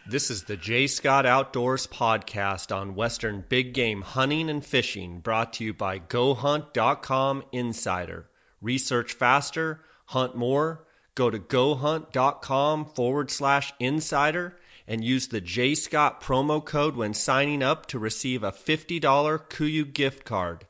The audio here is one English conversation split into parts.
This is the J. Scott Outdoors podcast on Western big game hunting and fishing, brought to you by GoHunt.com Insider. Research faster, hunt more. Go to GoHunt.com/insider and use the J. Scott promo code when signing up to receive a $50 KUIU gift card.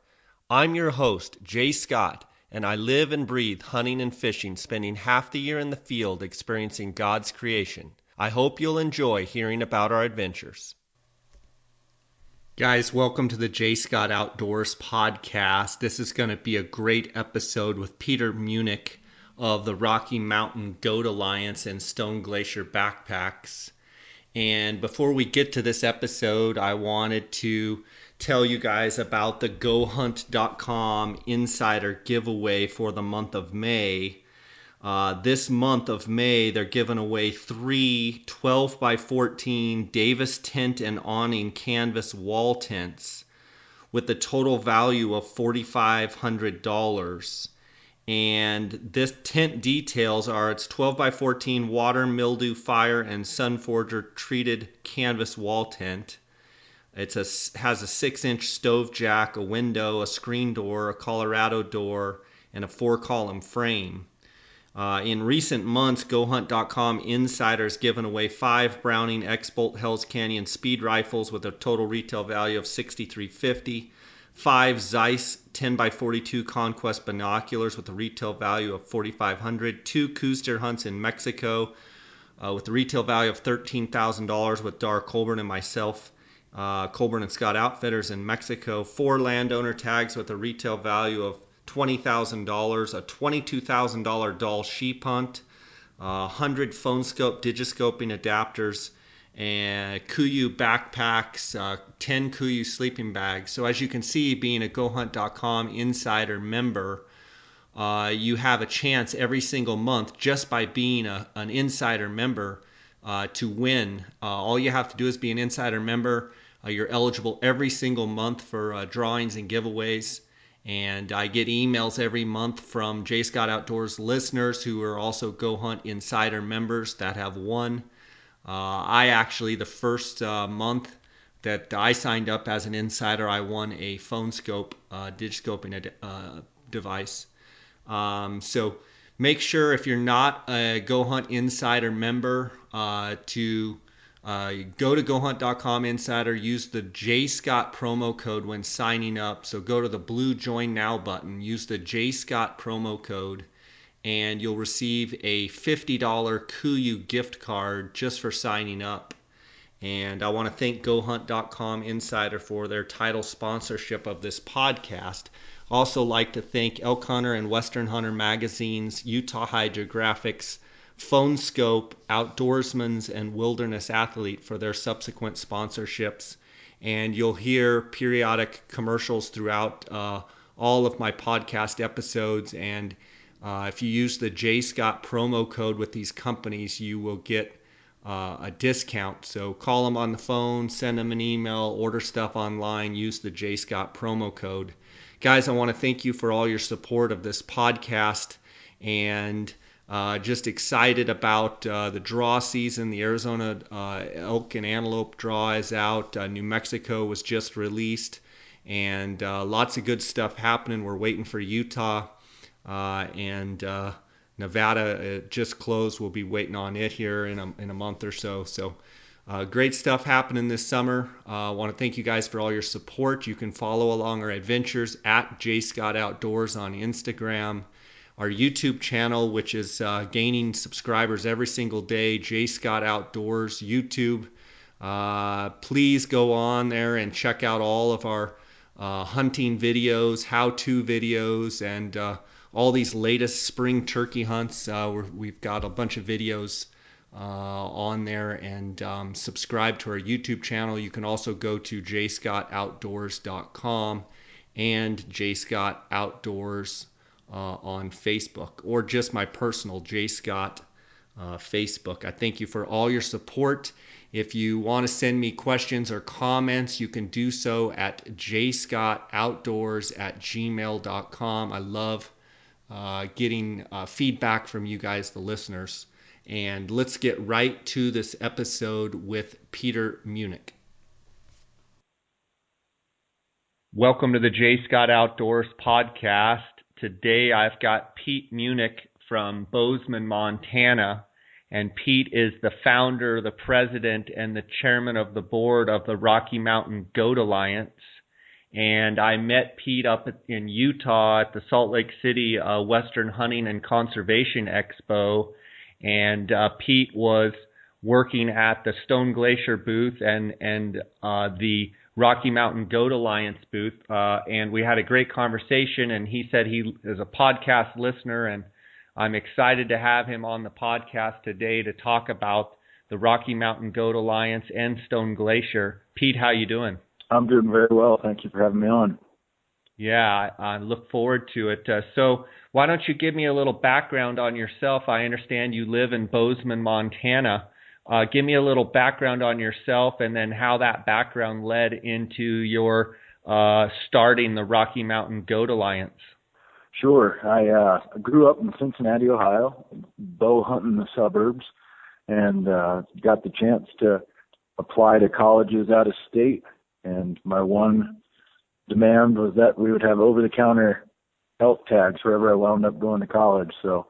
I'm your host, J. Scott, and I live and breathe hunting and fishing, spending half the year in the field experiencing God's creation. I hope you'll enjoy hearing about our adventures. Guys, welcome to the J. Scott Outdoors podcast. This is going to be a great episode with Peter Muennich of the Rocky Mountain Goat Alliance and Stone Glacier backpacks. And before we get to this episode, I wanted to tell you guys about the GoHunt.com Insider giveaway for the month of May. This month of May, they're giving away 3 12 by 14 Davis tent and awning canvas wall tents with a total value of $4,500. And this tent details are it's 12 by 14 water, mildew, fire, and sunforger treated canvas wall tent. Has a 6-inch stove jack, a window, a screen door, a Colorado door, and a 4-column frame. In recent months, GoHunt.com Insider's given away 5 Browning X-Bolt Hell's Canyon speed rifles with a total retail value of $6,350, 5 Zeiss 10x42 Conquest binoculars with a retail value of $4,500, 2 Coues deer hunts in Mexico with a retail value of $13,000 with Dar Colburn and myself, Colburn and Scott Outfitters in Mexico, 4 landowner tags with a retail value of $20,000, a $22,000 Dahl sheep hunt, 100 phone scope digiscoping adapters, and KUIU backpacks, 10 KUIU sleeping bags. So as you can see, being a GoHunt.com Insider member, you have a chance every single month just by being an Insider member to win. All you have to do is be an Insider member. You're eligible every single month for drawings and giveaways. And I get emails every month from J. Scott Outdoors listeners who are also Go Hunt Insider members that have won. I actually, the first month that I signed up as an insider, I won a phone scope digiscoping device. So make sure if you're not a Go Hunt Insider member to go to GoHunt.com Insider, use the J. Scott promo code when signing up. So go to the blue Join Now button, use the J. Scott promo code, and you'll receive a $50 KUIU gift card just for signing up. And I want to thank GoHunt.com Insider for their title sponsorship of this podcast. Also like to thank Elk Hunter and Western Hunter magazines, Utah Hydrographics, Phone Scope, Outdoorsman's, and Wilderness Athlete for their subsequent sponsorships. And you'll hear periodic commercials throughout all of my podcast episodes. And if you use the J. Scott promo code with these companies, you will get a discount. So call them on the phone, send them an email, order stuff online, use the J. Scott promo code. Guys, I want to thank you for all your support of this podcast, and just excited about the draw season. The Arizona elk and antelope draw is out. New Mexico was just released, and lots of good stuff happening. We're waiting for Utah, and Nevada just closed. We'll be waiting on it here in a month or so. So great stuff happening this summer. I want to thank you guys for all your support. You can follow along our adventures at J. Scott Outdoors on Instagram. Our YouTube channel, which is gaining subscribers every single day, J. Scott Outdoors YouTube. Please go on there and check out all of our hunting videos, how-to videos, and all these latest spring turkey hunts. We've got a bunch of videos on there, and subscribe to our YouTube channel. You can also go to jscottoutdoors.com and J. Scott Outdoors on Facebook, or just my personal J. Scott Facebook. I thank you for all your support. If you want to send me questions or comments, you can do so at jscottoutdoors@gmail.com. I love getting feedback from you guys, the listeners. And let's get right to this episode with Peter Muennich. Welcome to the J. Scott Outdoors podcast. Today I've got Pete Muennich from Bozeman, Montana. And Pete is the founder, the president, and the chairman of the board of the Rocky Mountain Goat Alliance. And I met Pete up in Utah at the Salt Lake City Western Hunting and Conservation Expo. And Pete was working at the Stone Glacier booth and the Rocky Mountain Goat Alliance booth. And we had a great conversation, and he said he is a podcast listener, and I'm excited to have him on the podcast today to talk about the Rocky Mountain Goat Alliance and Stone Glacier. Pete, how you doing? I'm doing very well. Thank you for having me on. Yeah, I look forward to it. So why don't you give me a little background on yourself? I understand you live in Bozeman, Montana. Give me a little background on yourself and then how that background led into your starting the Rocky Mountain Goat Alliance. Sure. I grew up in Cincinnati, Ohio, bow hunting in the suburbs, and got the chance to apply to colleges out of state. And my one demand was that we would have over-the-counter health tags wherever I wound up going to college. So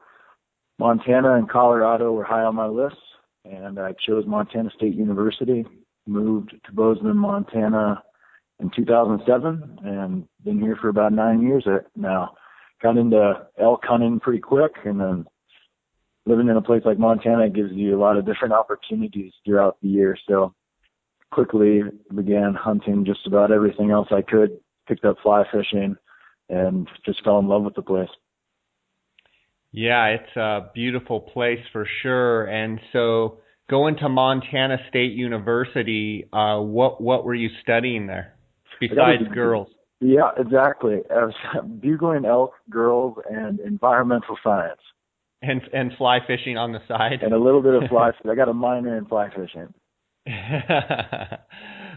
Montana and Colorado were high on my list, and I chose Montana State University, moved to Bozeman, Montana in 2007, and been here for about 9 years now. Got into elk hunting pretty quick, and then living in a place like Montana gives you a lot of different opportunities throughout the year. So quickly began hunting just about everything else I could, picked up fly fishing, and just fell in love with the place. Yeah, it's a beautiful place for sure. And so going to Montana State University, what were you studying there besides girls? Yeah, exactly. I was bugling elk, girls, and environmental science. And fly fishing on the side? And a little bit of fly fishing. I got a minor in fly fishing.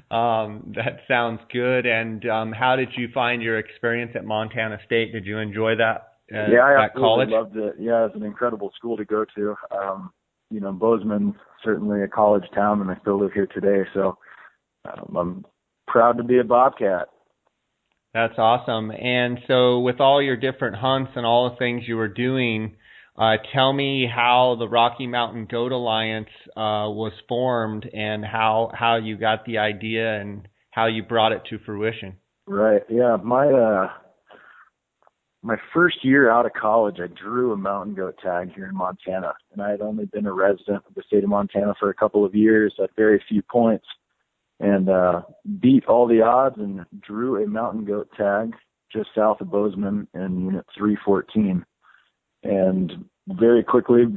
That sounds good. And how did you find your experience at Montana State? Did you enjoy that? Yeah, I absolutely college? Loved it. Yeah, it's an incredible school to go to. Bozeman's certainly a college town, and I still live here today. So I'm proud to be a Bobcat. That's awesome. And so with all your different hunts and all the things you were doing, tell me how the Rocky Mountain Goat Alliance was formed and how you got the idea and how you brought it to fruition. Right. Yeah. My first year out of college, I drew a mountain goat tag here in Montana, and I had only been a resident of the state of Montana for a couple of years at very few points, and beat all the odds and drew a mountain goat tag just south of Bozeman in Unit 314. And very quickly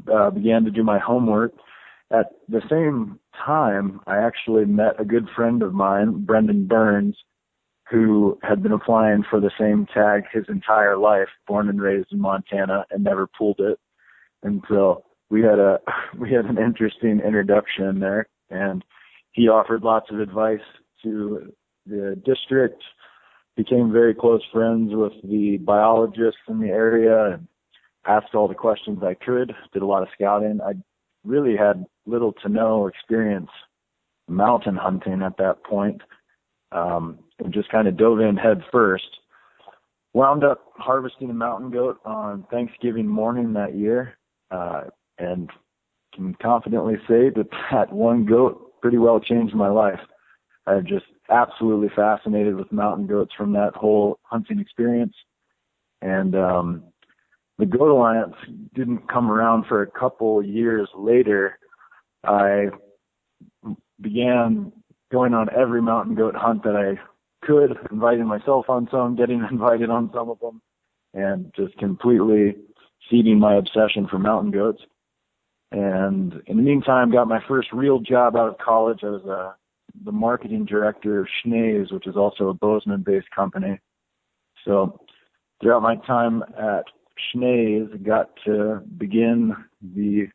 began to do my homework. At the same time, I actually met a good friend of mine, Brendan Burns, who had been applying for the same tag his entire life, born and raised in Montana, and never pulled it. And so we had an interesting introduction there, and he offered lots of advice to the district, became very close friends with the biologists in the area, and asked all the questions I could, did a lot of scouting. I really had little to no experience mountain hunting at that point, and just kind of dove in head first. Wound up harvesting a mountain goat on Thanksgiving morning that year, and can confidently say that one goat pretty well changed my life. I'm just absolutely fascinated with mountain goats from that whole hunting experience. And the Goat Alliance didn't come around for a couple years later. I began going on every mountain goat hunt that I could, inviting myself on some, getting invited on some of them, and just completely feeding my obsession for mountain goats. And in the meantime, got my first real job out of college. I was the marketing director of Schnee's, which is also a Bozeman-based company. So throughout my time at Schnee's, I got to begin the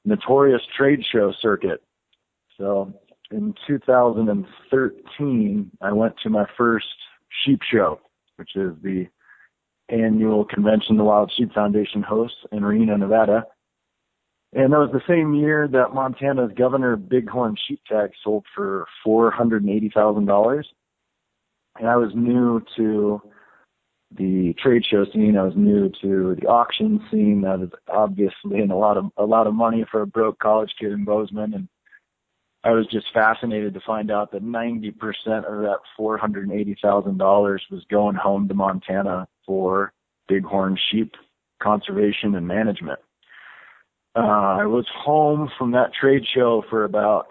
notorious trade show circuit. So in 2013, I went to my first sheep show, which is the annual convention the Wild Sheep Foundation hosts in Reno, Nevada. And that was the same year that Montana's governor bighorn sheep tag sold for $480,000. And I was new to the trade show scene. I was new to the auction scene. That is obviously a lot of money for a broke college kid in Bozeman. And I was just fascinated to find out that 90% of that $480,000 was going home to Montana for bighorn sheep conservation and management. I was home from that trade show for about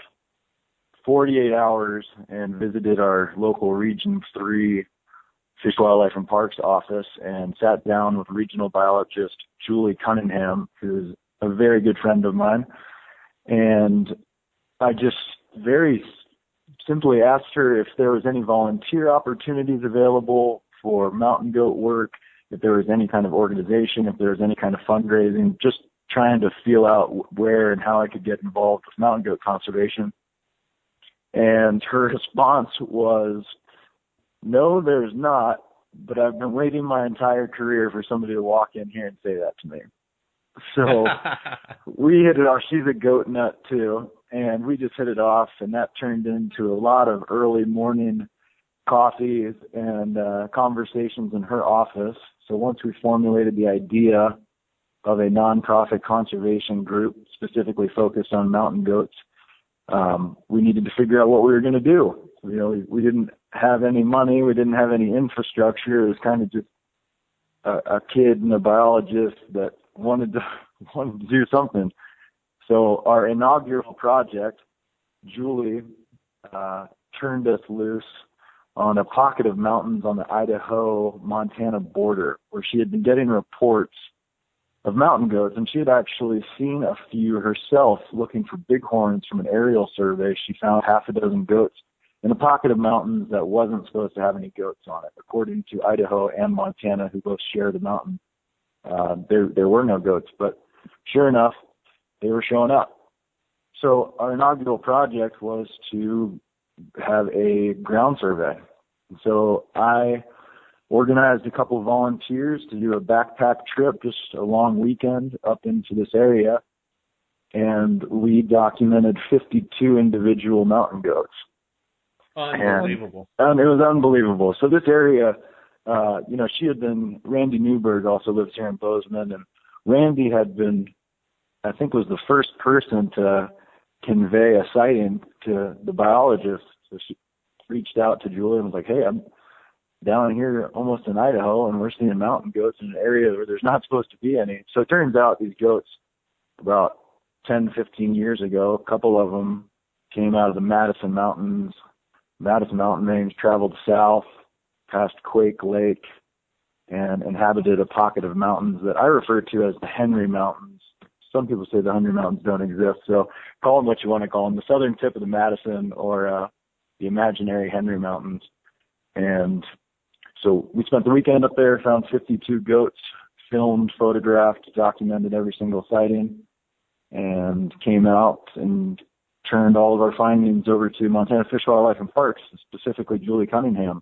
48 hours and visited our local Region 3 Fish, Wildlife, and Parks office and sat down with regional biologist Julie Cunningham, who's a very good friend of mine. And I just very simply asked her if there was any volunteer opportunities available for mountain goat work, if there was any kind of organization, if there was any kind of fundraising, just trying to feel out where and how I could get involved with mountain goat conservation. And her response was, no, there's not, but I've been waiting my entire career for somebody to walk in here and say that to me. So we hit it off. She's a goat nut too, and we just hit it off, and that turned into a lot of early morning coffees and conversations in her office. So once we formulated the idea of a nonprofit conservation group specifically focused on mountain goats, we needed to figure out what we were going to do. You know, we didn't have any money. We didn't have any infrastructure. It was kind of just a kid and a biologist that wanted to do something. So our inaugural project, Julie turned us loose on a pocket of mountains on the Idaho-Montana border where she had been getting reports of mountain goats, and she had actually seen a few herself looking for bighorns from an aerial survey. She found half a dozen goats in a pocket of mountains that wasn't supposed to have any goats on it. According to Idaho and Montana, who both share the mountain, there were no goats, but sure enough, they were showing up. So our inaugural project was to have a ground survey. So I organized a couple of volunteers to do a backpack trip, just a long weekend up into this area, and we documented 52 individual mountain goats. Unbelievable. And it was unbelievable. So this area, Randy Newberg also lives here in Bozeman, and Randy had been, I think, was the first person to convey a sighting to the biologist. So she reached out to Julie and was like, hey, I'm down here almost in Idaho, and we're seeing mountain goats in an area where there's not supposed to be any. So it turns out these goats, about 10, 15 years ago, a couple of them came out of the Madison Mountains. Madison Mountain range, traveled south past Quake Lake, and inhabited a pocket of mountains that I refer to as the Henry Mountains. Some people say the Henry Mountains don't exist, so call them what you want to call them, the southern tip of the Madison or the imaginary Henry Mountains. And so we spent the weekend up there, found 52 goats, filmed, photographed, documented every single sighting, and came out and turned all of our findings over to Montana Fish, Wildlife, and Parks, specifically Julie Cunningham.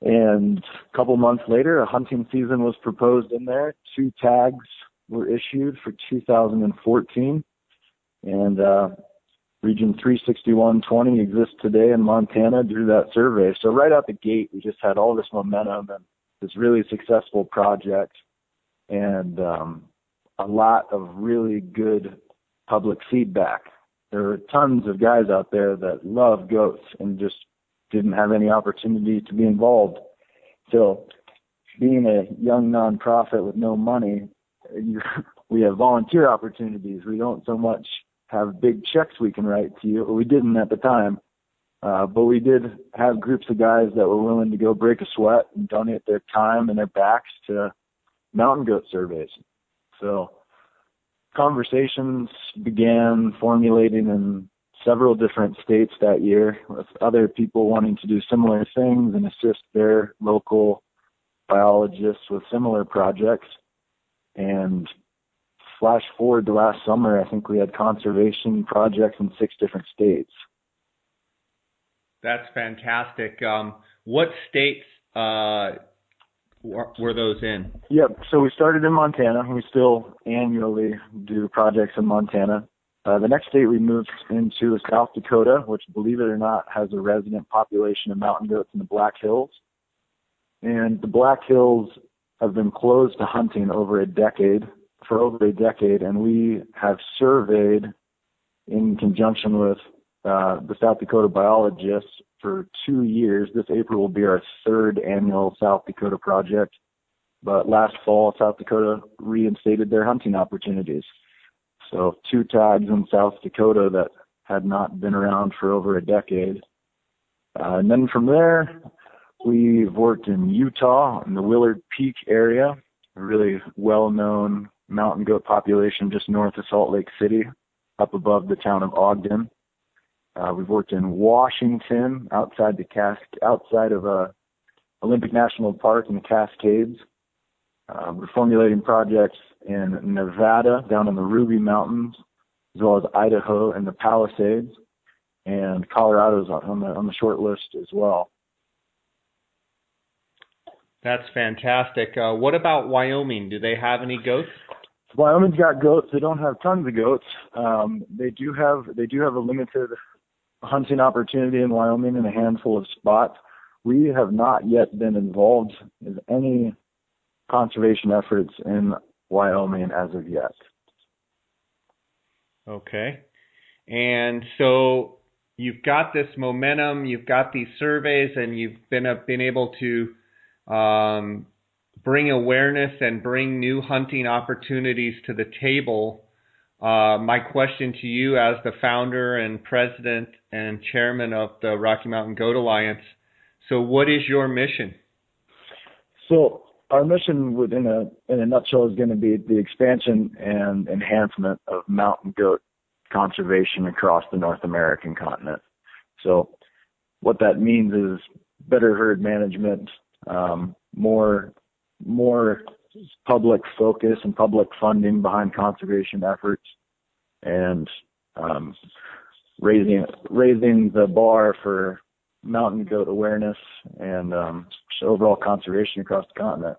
And a couple months later, a hunting season was proposed in there. 2 tags were issued for 2014. And Region 36120 exists today in Montana due to that survey. So right out the gate, we just had all this momentum and this really successful project, and a lot of really good public feedback. There were tons of guys out there that love goats and just didn't have any opportunity to be involved. So being a young nonprofit with no money, we have volunteer opportunities. We don't so much have big checks we can write to you, or we didn't at the time. But we did have groups of guys that were willing to go break a sweat and donate their time and their backs to mountain goat surveys. So conversations began formulating in several different states that year, with other people wanting to do similar things and assist their local biologists with similar projects. And flash forward to last summer, I think we had conservation projects in 6 different states. That's fantastic. What states were those in? Yep. So we started in Montana. We still annually do projects in Montana. The next state we moved into is South Dakota, which, believe it or not, has a resident population of mountain goats in the Black Hills. And the Black Hills have been closed to hunting for over a decade, and we have surveyed in conjunction with the South Dakota biologists for 2 years. This April will be our third annual South Dakota project. But last fall, South Dakota reinstated their hunting opportunities. So 2 tags in South Dakota that had not been around for over a decade. And then from there, we've worked in Utah, in the Willard Peak area, a really well-known mountain goat population just north of Salt Lake City, up above the town of Ogden. We've worked in Washington, outside of Olympic National Park in the Cascades. We're formulating projects in Nevada, down in the Ruby Mountains, as well as Idaho and the Palisades, and Colorado's on the short list as well. That's fantastic. What about Wyoming? Do they have any goats? Wyoming's got goats. They don't have tons of goats. They do have a limited hunting opportunity in Wyoming in a handful of spots. We have not yet been involved in any conservation efforts in Wyoming as of yet. Okay. And so you've got this momentum, you've got these surveys, and you've been able to bring awareness and bring new hunting opportunities to the table. My question to you, as the founder and president and chairman of the Rocky Mountain Goat Alliance, so what is your mission? So our mission, in a nutshell, is going to be the expansion and enhancement of mountain goat conservation across the North American continent. So what that means is better herd management, more public focus and public funding behind conservation efforts, and raising the bar for mountain goat awareness and overall conservation across the continent.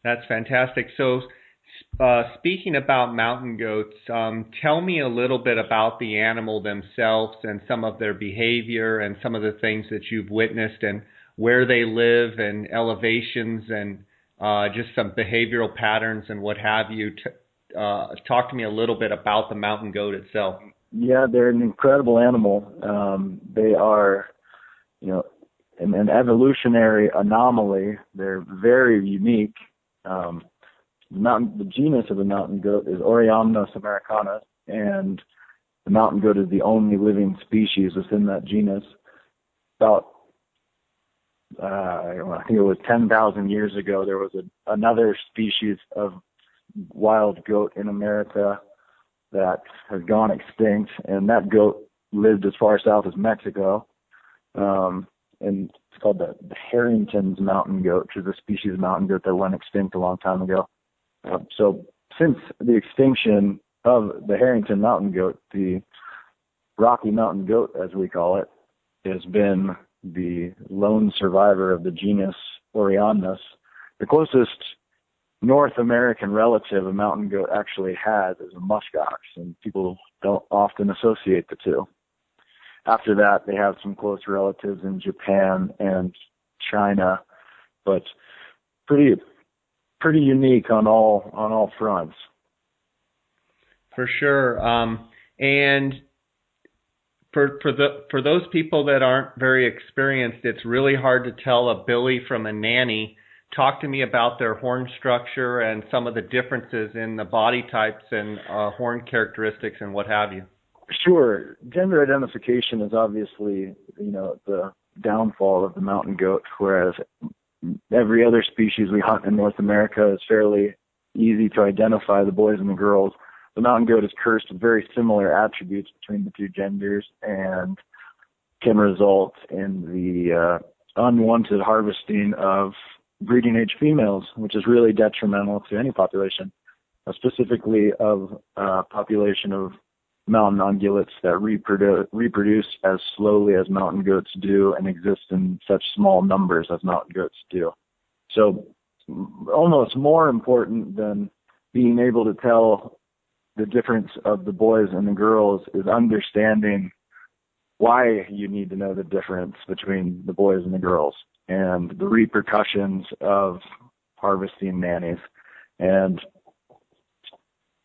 That's fantastic. So speaking about mountain goats, tell me a little bit about the animal themselves and some of their behavior and some of the things that you've witnessed and where they live and elevations and just some behavioral patterns and what have you. Talk to me a little bit about the mountain goat itself. Yeah, they're an incredible animal. They are, an evolutionary anomaly. They're very unique. The genus of the mountain goat is Oriomnos americana, and the mountain goat is the only living species within that genus. About I think it was 10,000 years ago, there was another species of wild goat in America that has gone extinct, and that goat lived as far south as Mexico. And it's called the Harrington's mountain goat, which is a species of mountain goat that went extinct a long time ago. So since the extinction of the Harrington mountain goat, the Rocky Mountain goat, as we call it, has been the lone survivor of the genus Oriomnos. The closest North American relative a mountain goat actually has is a muskox, and people don't often associate the two. After that, they have some close relatives in Japan and China, but pretty unique on all fronts. For sure. And for those people that aren't very experienced, it's really hard to tell a billy from a nanny. Talk to me about their horn structure and some of the differences in the body types and horn characteristics and what have you. Sure. Gender identification is obviously, the downfall of the mountain goat, whereas every other species we hunt in North America is fairly easy to identify, the boys and the girls. The mountain goat is cursed with very similar attributes between the two genders and can result in the unwanted harvesting of breeding age females, which is really detrimental to any population, specifically of a population of mountain ungulates that reproduce as slowly as mountain goats do and exist in such small numbers as mountain goats do. So almost more important than being able to tell the difference of the boys and the girls is understanding why you need to know the difference between the boys and the girls and the repercussions of harvesting nannies. And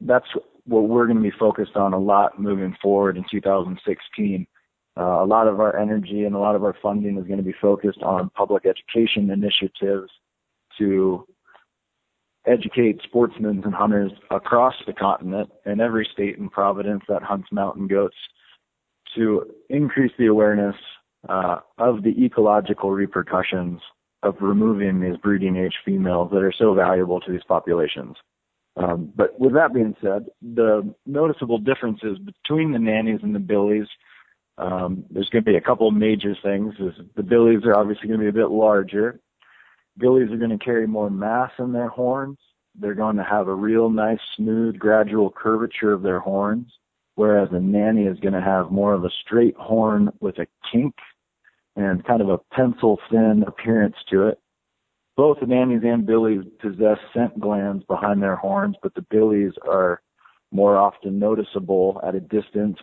that's what we're going to be focused on a lot moving forward in 2016. A lot of our energy and a lot of our funding is going to be focused on public education initiatives to educate sportsmen and hunters across the continent and every state and province that hunts mountain goats to increase the awareness of the ecological repercussions of removing these breeding age females that are so valuable to these populations. But with that being said, the noticeable differences between the nannies and the billies, there's going to be a couple of major things. The billies are obviously going to be a bit larger. Billies are going to carry more mass in their horns. They're going to have a real nice, smooth, gradual curvature of their horns, whereas a nanny is going to have more of a straight horn with a kink and kind of a pencil-thin appearance to it. Both the nannies and billies possess scent glands behind their horns, but the billies are more often noticeable at a distance.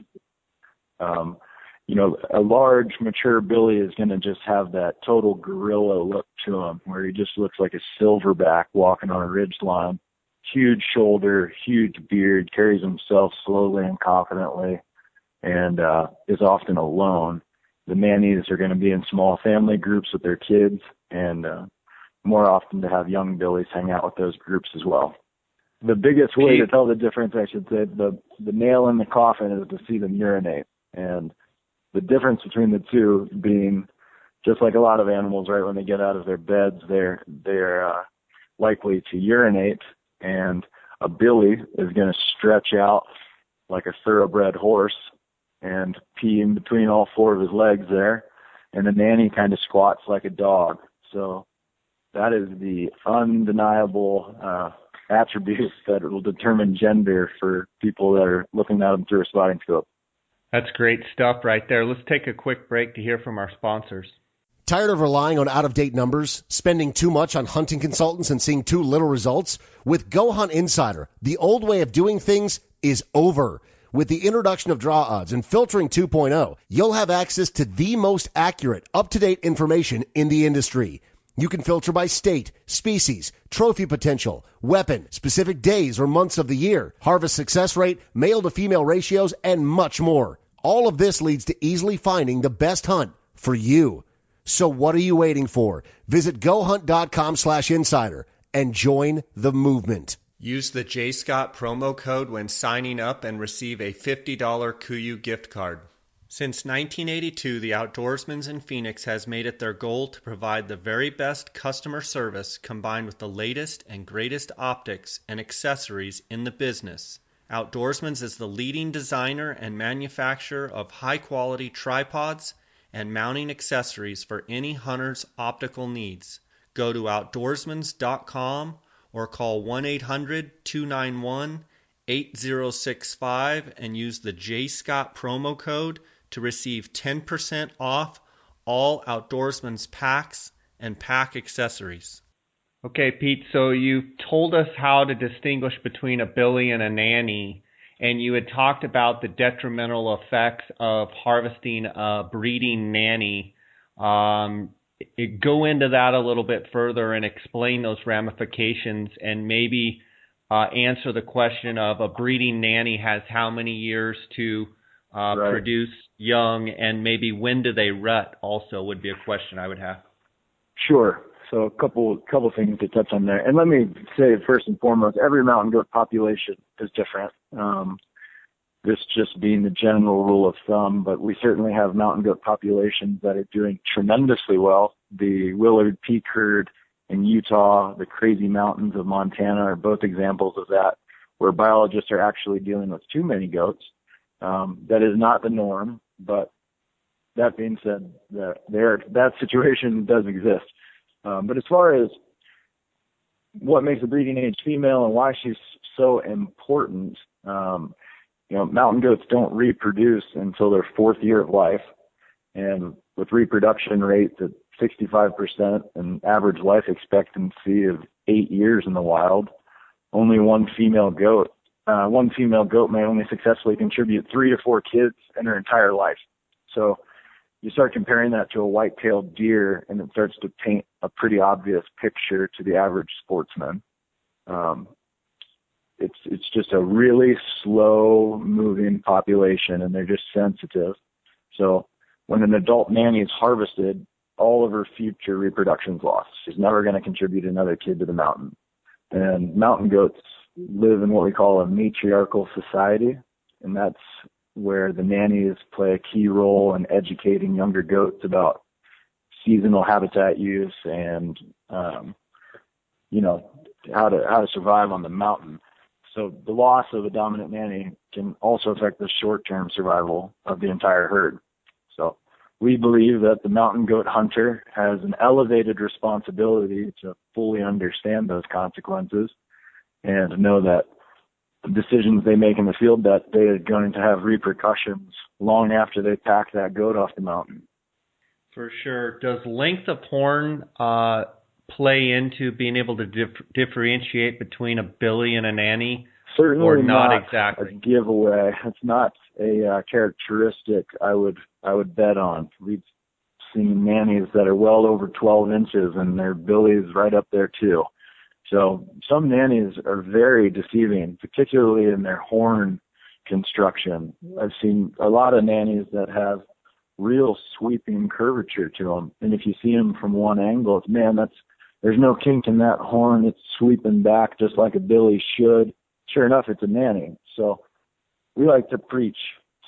A large, mature billy is going to just have that total gorilla look to him, where he just looks like a silverback walking on a ridgeline. Huge shoulder, huge beard, carries himself slowly and confidently, and is often alone. The nannies are going to be in small family groups with their kids, and more often to have young billies hang out with those groups as well. The biggest way to tell the difference, I should say, the nail in the coffin is to see them urinate. And the difference between the two being, just like a lot of animals, right, when they get out of their beds, they're likely to urinate, and a billy is going to stretch out like a thoroughbred horse and pee in between all four of his legs there, and the nanny kind of squats like a dog. So that is the undeniable attributes that will determine gender for people that are looking at them through a spotting scope. That's great stuff right there. Let's take a quick break to hear from our sponsors. Tired of relying on out-of-date numbers, spending too much on hunting consultants and seeing too little results? With Go Hunt Insider, the old way of doing things is over. With the introduction of Draw Odds and Filtering 2.0, you'll have access to the most accurate, up-to-date information in the industry. You can filter by state, species, trophy potential, weapon, specific days or months of the year, harvest success rate, male to female ratios, and much more. All of this leads to easily finding the best hunt for you. So what are you waiting for? Visit gohunt.com/insider and join the movement. Use the J. Scott promo code when signing up and receive a $50 KUIU gift card. Since 1982, the Outdoorsman's in Phoenix has made it their goal to provide the very best customer service combined with the latest and greatest optics and accessories in the business. Outdoorsman's is the leading designer and manufacturer of high-quality tripods and mounting accessories for any hunter's optical needs. Go to outdoorsmans.com or call 1-800-291-8065 and use the J. Scott promo code to receive 10% off all Outdoorsman's packs and pack accessories. Okay, Pete, so you told us how to distinguish between a billy and a nanny, and you had talked about the detrimental effects of harvesting a breeding nanny. Go into that a little bit further and explain those ramifications, and maybe answer the question of a breeding nanny has how many years to produce young, and maybe when do they rut also would be a question I would have. Sure. So a couple things to touch on there. And let me say first and foremost, every mountain goat population is different. This just being the general rule of thumb, but we certainly have mountain goat populations that are doing tremendously well. The Willard Peak herd in Utah, the Crazy Mountains of Montana are both examples of that, where biologists are actually dealing with too many goats. That is not the norm, but that being said, that situation does exist. But as far as what makes a breeding age female and why she's so important, mountain goats don't reproduce until their fourth year of life. And with reproduction rates at 65% and average life expectancy of 8 years in the wild, only one female goat may only successfully contribute 3 to 4 kids in her entire life. So you start comparing that to a white-tailed deer, and it starts to paint a pretty obvious picture to the average sportsman. It's just a really slow-moving population, and they're just sensitive. So when an adult nanny is harvested, all of her future reproduction's lost. She's never going to contribute another kid to the mountain. And mountain goats live in what we call a matriarchal society, and that's where the nannies play a key role in educating younger goats about seasonal habitat use and, how to survive on the mountain. So the loss of a dominant nanny can also affect the short-term survival of the entire herd. So we believe that the mountain goat hunter has an elevated responsibility to fully understand those consequences and know that the decisions they make in the field that day are going to have repercussions long after they pack that goat off the mountain. For sure. Does length of horn play into being able to differentiate between a billy and a nanny? Certainly or not a exactly. giveaway. It's not a characteristic I would bet on. We've seen nannies that are well over 12 inches and their billy's right up there too. So some nannies are very deceiving, particularly in their horn construction. I've seen a lot of nannies that have real sweeping curvature to them. And if you see them from one angle, it's, man, there's no kink in that horn. It's sweeping back just like a billy should. Sure enough, it's a nanny. So we like to preach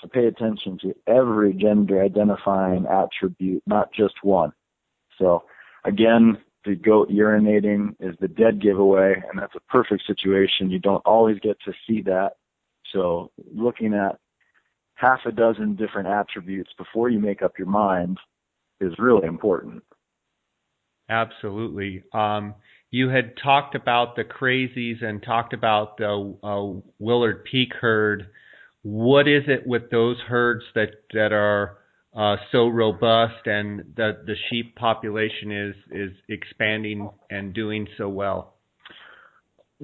to pay attention to every gender identifying attribute, not just one. So again, the goat urinating is the dead giveaway, and that's a perfect situation. You don't always get to see that. So looking at half a dozen different attributes before you make up your mind is really important. Absolutely. You had talked about the crazies and talked about the Willard Peak herd. What is it with those herds that are so robust and that the sheep population is expanding and doing so well?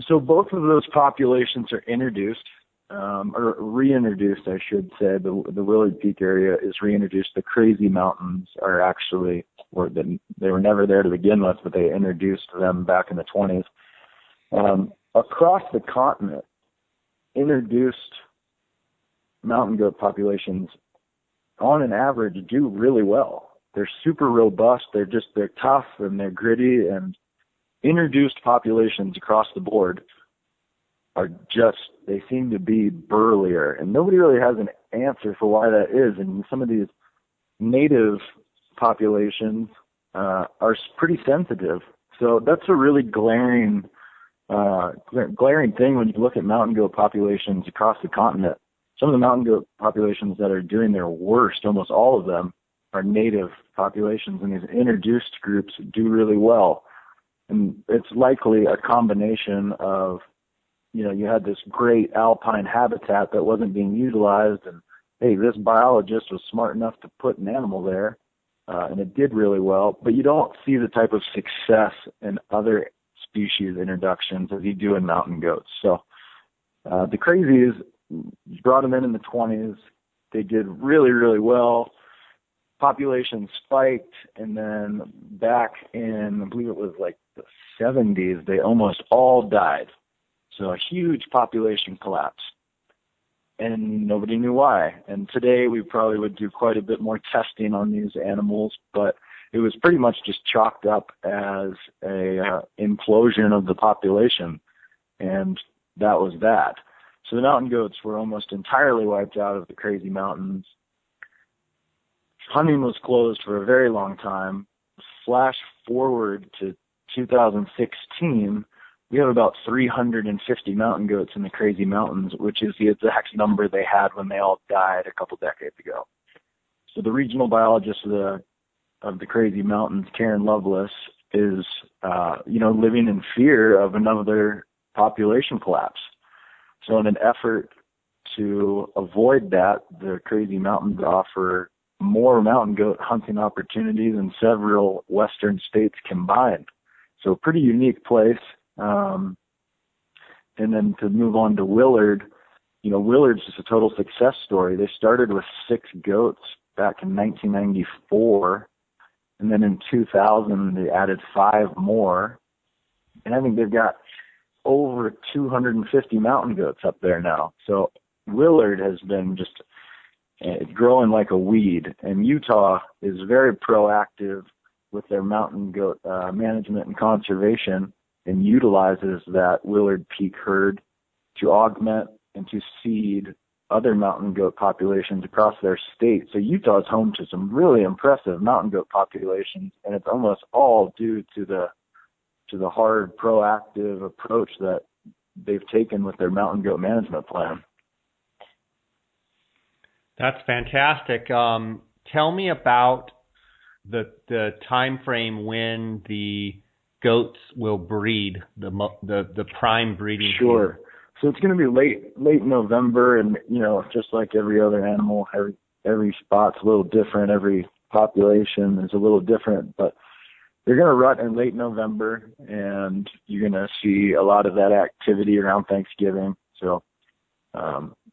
So both of those populations are introduced, or reintroduced, I should say. The Willard Peak area is reintroduced. The Crazy Mountains are actually, they were never there to begin with, but they introduced them back in the 20s. Across the continent, introduced mountain goat populations, on an average, do really well. They're super robust. They're tough and they're gritty, and introduced populations across the board are they seem to be burlier, and nobody really has an answer for why that is. And some of these native populations are pretty sensitive. So that's a really glaring thing when you look at mountain goat populations across the continent. Some of the mountain goat populations that are doing their worst, almost all of them, are native populations, and these introduced groups do really well. And it's likely a combination of, you had this great alpine habitat that wasn't being utilized, and hey, this biologist was smart enough to put an animal there, and it did really well. But you don't see the type of success in other species introductions as you do in mountain goats. So the crazies, brought them in the 20s. They did really, really well. Population spiked, and then back in, I believe it was like the 70s, they almost all died. So a huge population collapse, and nobody knew why. And today we probably would do quite a bit more testing on these animals, but it was pretty much just chalked up as a implosion of the population, and that was that. So the mountain goats were almost entirely wiped out of the Crazy Mountains. Hunting was closed for a very long time. Flash forward to 2016, we have about 350 mountain goats in the Crazy Mountains, which is the exact number they had when they all died a couple decades ago. So the regional biologist of the Crazy Mountains, Karen Lovelace, is living in fear of another population collapse. So in an effort to avoid that, the Crazy Mountains offer more mountain goat hunting opportunities in several western states combined. So pretty unique place. And then to move on to Willard, Willard's just a total success story. They started with 6 goats back in 1994. And then in 2000, they added 5 more. And I think they've got over 250 mountain goats up there now. So Willard has been just growing like a weed. And Utah is very proactive with their mountain goat management and conservation, and utilizes that Willard Peak herd to augment and to seed other mountain goat populations across their state. So Utah is home to some really impressive mountain goat populations, and it's almost all due to the hard, proactive approach that they've taken with their mountain goat management plan. That's fantastic. Tell me about the time frame when the goats will breed, the prime breeding Sure. season. So it's going to be late November, and just like every other animal, every spot's a little different. Every population is a little different, but they're going to rut in late November, and you're going to see a lot of that activity around Thanksgiving. So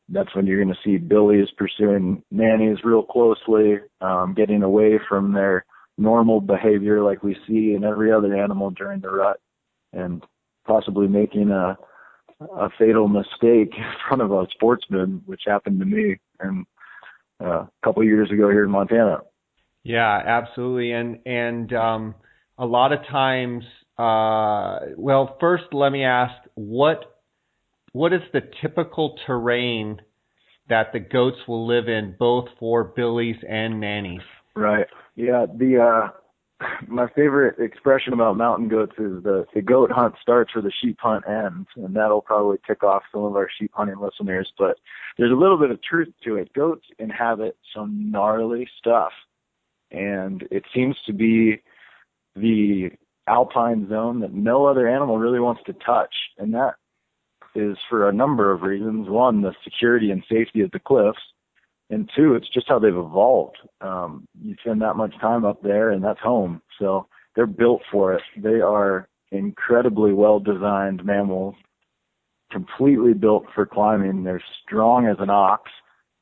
that's when you're going to see billies pursuing nannies real closely, getting away from their normal behavior like we see in every other animal during the rut, and possibly making a fatal mistake in front of a sportsman, which happened to me a couple of years ago here in Montana. Yeah, absolutely. And a lot of times, well, first let me ask, what is the typical terrain that the goats will live in, both for billies and nannies? Right. Yeah. My favorite expression about mountain goats is the goat hunt starts where the sheep hunt ends, and that'll probably tick off some of our sheep hunting listeners, but there's a little bit of truth to it. Goats inhabit some gnarly stuff, and it seems to be the alpine zone that no other animal really wants to touch, and that is for a number of reasons. One, the security and safety of the cliffs, and 2, it's just how they've evolved. You spend that much time up there, and that's home. So they're built for it. They are incredibly well-designed mammals, completely built for climbing. They're strong as an ox.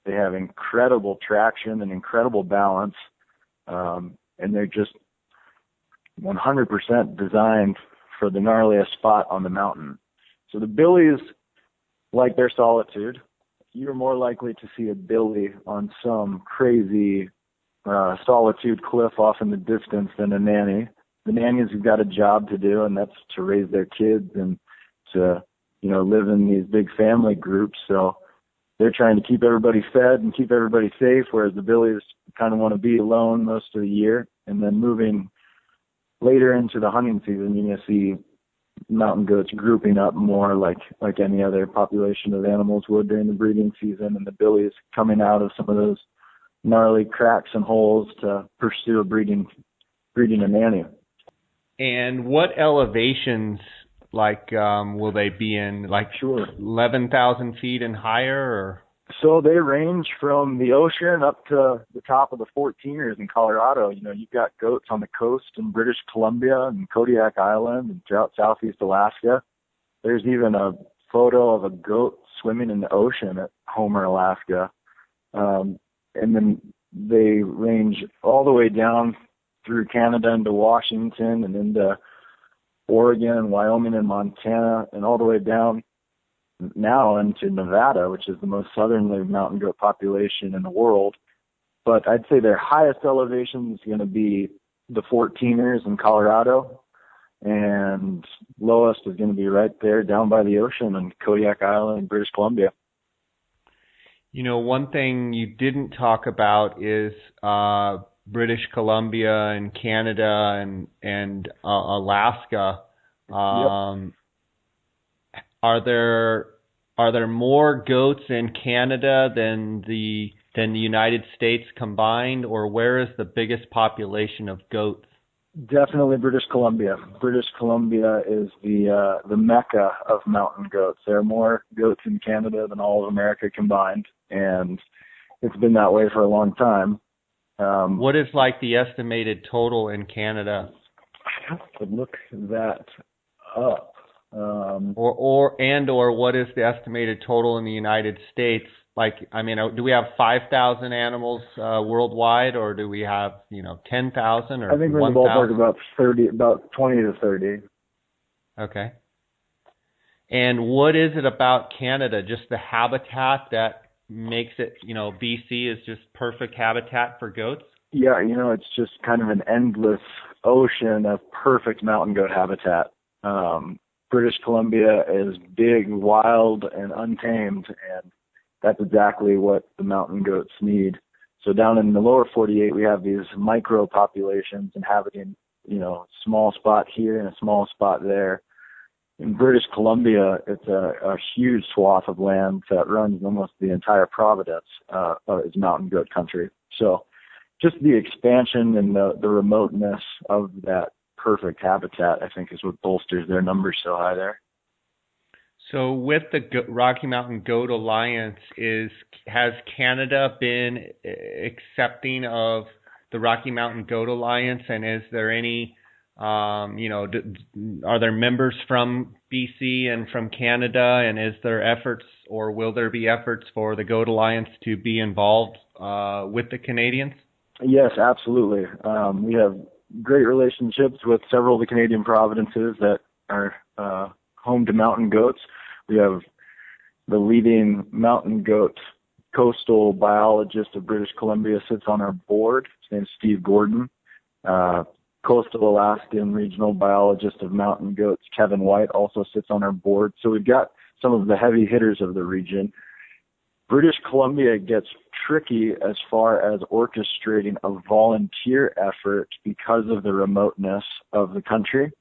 They have incredible traction and incredible balance, and they're just 100% designed for the gnarliest spot on the mountain. So the billies like their solitude. You're more likely to see a billy on some crazy solitude cliff off in the distance than a nanny. The nannies have got a job to do, and that's to raise their kids and to, live in these big family groups. So they're trying to keep everybody fed and keep everybody safe, whereas the billies kind of want to be alone most of the year. And then moving later into the hunting season, you're going to see mountain goats grouping up more like any other population of animals would during the breeding season, and the billies coming out of some of those gnarly cracks and holes to pursue a breeding a nanny. And what elevations will they be in? Sure. 11,000 feet and higher, or? So they range from the ocean up to the top of the 14ers in Colorado. You've got goats on the coast in British Columbia and Kodiak Island and throughout southeast Alaska. There's even a photo of a goat swimming in the ocean at Homer, Alaska. And then they range all the way down through Canada into Washington and into Oregon and Wyoming and Montana, and all the way down now into Nevada, which is the most southerly mountain goat population in the world. But I'd say their highest elevation is going to be the 14ers in Colorado, and lowest is going to be right there down by the ocean in Kodiak Island in British Columbia. One thing you didn't talk about is British Columbia and Canada and Alaska. Yep. Are there more goats in Canada than the United States combined, or where is the biggest population of goats? Definitely British Columbia. British Columbia is the mecca of mountain goats. There are more goats in Canada than all of America combined, and it's been that way for a long time. What is like the estimated total in Canada? I have to look that up. Or what is the estimated total in the United States? Like, I mean, do we have 5,000 animals worldwide, or do we have 10,000 or I think we're in the 1,000? ballpark about 20 to 30. Okay. And what is it about Canada? Just the habitat that makes it, BC is just perfect habitat for goats? Yeah, it's just kind of an endless ocean of perfect mountain goat habitat. British Columbia is big, wild, and untamed, and that's exactly what the mountain goats need. So down in the lower 48, we have these micro populations inhabiting, small spot here and a small spot there. In British Columbia, it's a huge swath of land that runs almost the entire province is mountain goat country. So just the expansion and the remoteness of that perfect habitat, I think, is what bolsters their numbers so high there. So with the Rocky Mountain Goat Alliance, has Canada been accepting of the Rocky Mountain Goat Alliance, and is there any, are there members from BC and from Canada, and is there efforts, or will there be efforts for the Goat Alliance to be involved with the Canadians? Yes, absolutely. We have great relationships with several of the Canadian provinces that are home to mountain goats. We have the leading mountain goat coastal biologist of British Columbia sits on our board. His name is Steve Gordon. Coastal Alaskan regional biologist of mountain goats, Kevin White, also sits on our board. So we've got some of the heavy hitters of the region. British Columbia gets tricky as far as orchestrating a volunteer effort because of the remoteness of the country,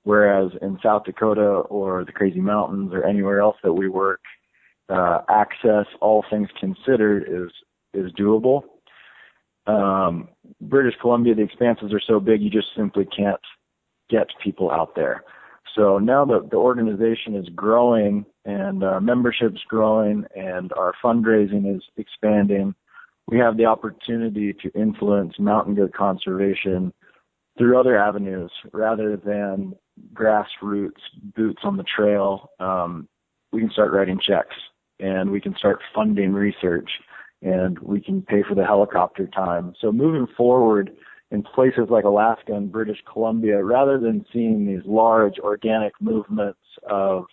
whereas in South Dakota or the Crazy Mountains or anywhere else that we work, access, all things considered, is doable. British Columbia, the expanses are so big, you just simply can't get people out there. So now that the organization is growing and our membership's growing and our fundraising is expanding, we have the opportunity to influence mountain goat conservation through other avenues rather than grassroots boots on the trail. We can start writing checks, and we can start funding research, and we can pay for the helicopter time. So moving forward, in places like Alaska and British Columbia, rather than seeing these large organic movements of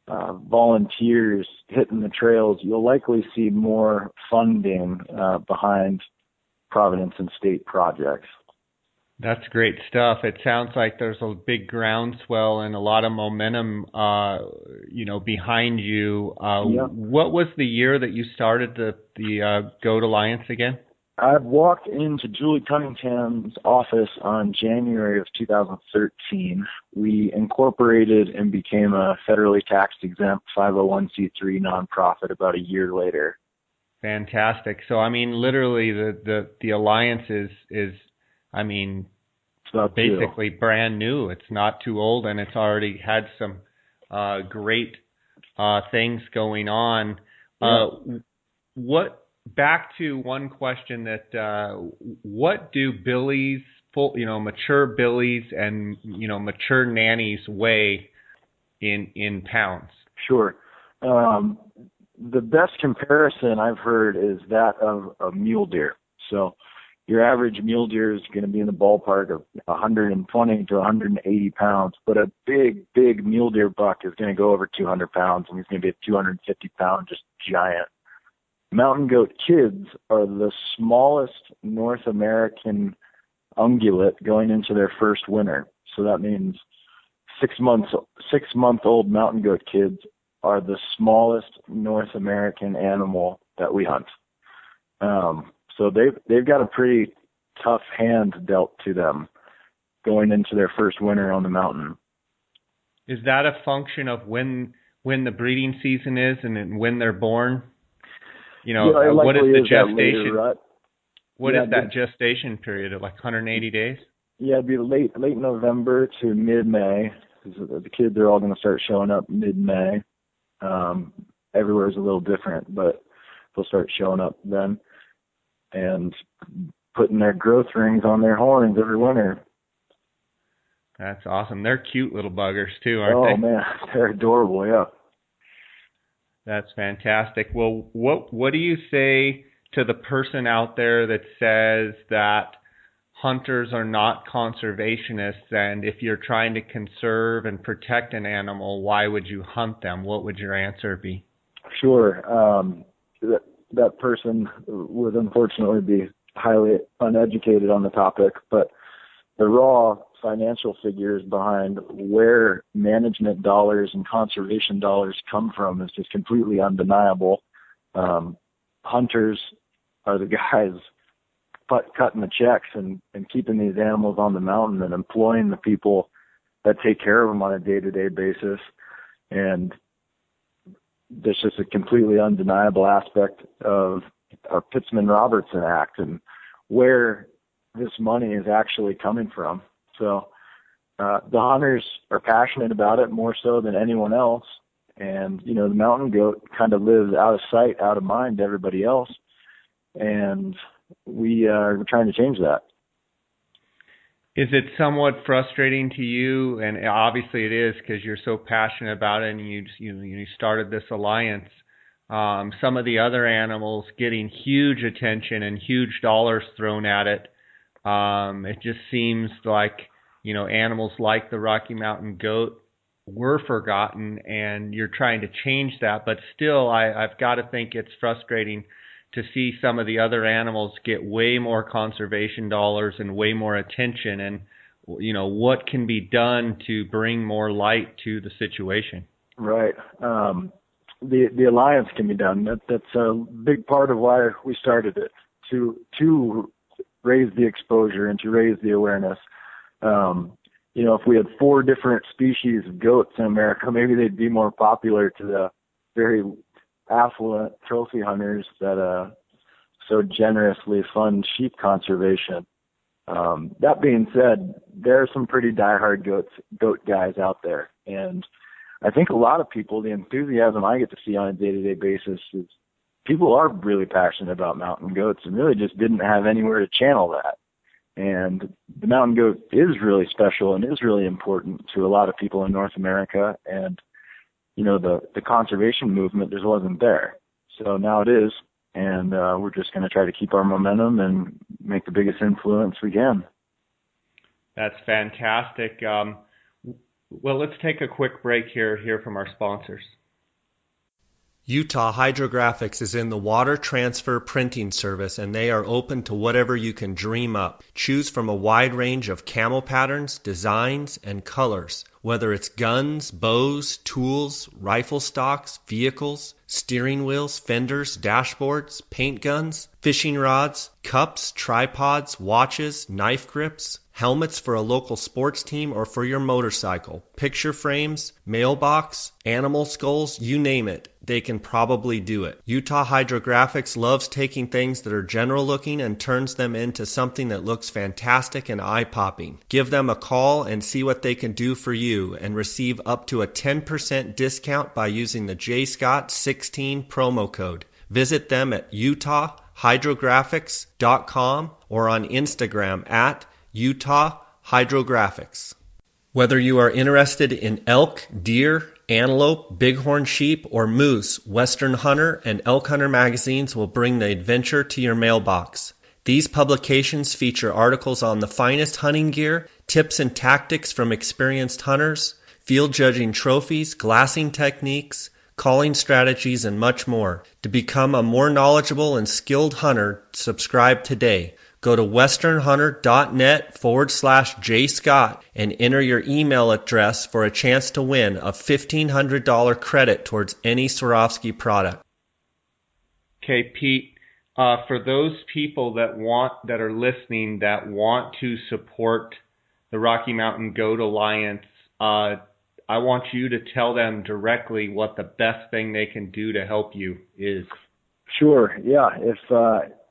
volunteers hitting the trails, you'll likely see more funding behind province and state projects. That's great stuff. It sounds like there's a big groundswell and a lot of momentum, behind you. Yeah. What was the year that you started the Goat Alliance again? I walked into Julie Cunningham's office on January of 2013. We incorporated and became a federally tax-exempt 501c3 nonprofit about a year later. Fantastic. So, I mean, literally the alliance is basically brand new. It's not too old, and it's already had some great things going on. Yeah. Back to one question that what do billies, mature billies and mature nannies weigh in pounds? Sure. The best comparison I've heard is that of a mule deer. So your average mule deer is going to be in the ballpark of 120 to 180 pounds, but a big mule deer buck is going to go over 200 pounds, and he's going to be a 250-pound just giant. Mountain goat kids are the smallest North American ungulate going into their first winter. So that means 6-month-old mountain goat kids are the smallest North American animal that we hunt. So they've got a pretty tough hand dealt to them going into their first winter on the mountain. Is that a function of when the breeding season is and when they're born? What is the gestation? What is that gestation period of 180 days? Yeah, it'd be late November to mid-May. The kids are all going to start showing up mid-May. Everywhere's a little different, but they'll start showing up then. and putting their growth rings on their horns every winter. That's awesome. They're cute little buggers too, aren't they? Oh man, they're adorable. Yeah. That's fantastic. Well, what do you say to the person out there that says that hunters are not conservationists, and if you're trying to conserve and protect an animal, why would you hunt them? What would your answer be? Sure. That person would unfortunately be highly uneducated on the topic, but the raw financial figures behind where management dollars and conservation dollars come from is just completely undeniable. Hunters are the guys cutting the checks and keeping these animals on the mountain and employing the people that take care of them on a day-to-day basis. And there's just a completely undeniable aspect of our Pittsman-Robertson Act and where this money is actually coming from. So the hunters are passionate about it more so than anyone else. And, you know, the mountain goat kind of lives out of sight, out of mind to everybody else. And we are trying to change that. Is it somewhat frustrating to you? And obviously it is, because you're so passionate about it and you started this alliance. Some of the other animals getting huge attention and huge dollars thrown at it. It just seems like, you know, animals like the Rocky Mountain goat were forgotten, and you're trying to change that. But still, I've got to think it's frustrating to see some of the other animals get way more conservation dollars and way more attention. And, you know, what can be done to bring more light to the situation? Right. The alliance can be done. That's a big part of why we started it, to raise the exposure and to raise the awareness. You know, if we had 4 different species of goats in America, maybe they'd be more popular to the very affluent trophy hunters that so generously fund sheep conservation. That being said, there are some pretty diehard goat guys out there, and I think a lot of people, the enthusiasm I get to see on a day-to-day basis is people are really passionate about mountain goats and really just didn't have anywhere to channel that. And the mountain goat is really special and is really important to a lot of people in North America. And, you know, the conservation movement just wasn't there. So now it is. And we're just going to try to keep our momentum and make the biggest influence we can. That's fantastic. Well, let's take a quick break here, hear from our sponsors. Utah Hydrographics is in the water transfer printing service, and they are open to whatever you can dream up. Choose from a wide range of camo patterns, designs, and colors. Whether it's guns, bows, tools, rifle stocks, vehicles, steering wheels, fenders, dashboards, paint guns, fishing rods, cups, tripods, watches, knife grips, helmets for a local sports team or for your motorcycle, picture frames, mailbox, animal skulls, you name it, they can probably do it. Utah Hydrographics loves taking things that are general looking and turns them into something that looks fantastic and eye-popping. Give them a call and see what they can do for you and receive up to a 10% discount by using the JScott16 promo code. Visit them at utahhydrographics.com or on Instagram at Utah Hydrographics. Whether you are interested in elk, deer, antelope, bighorn sheep, or moose, Western Hunter and Elk Hunter magazines will bring the adventure to your mailbox. These publications feature articles on the finest hunting gear, tips and tactics from experienced hunters, field judging trophies, glassing techniques, calling strategies, and much more. To become a more knowledgeable and skilled hunter, subscribe today. Go to westernhunter.net/JScott and enter your email address for a chance to win a $1,500 credit towards any Swarovski product. Okay, Pete, for those people that are listening that want to support the Rocky Mountain Goat Alliance, I want you to tell them directly what the best thing they can do to help you is. Sure. Yeah.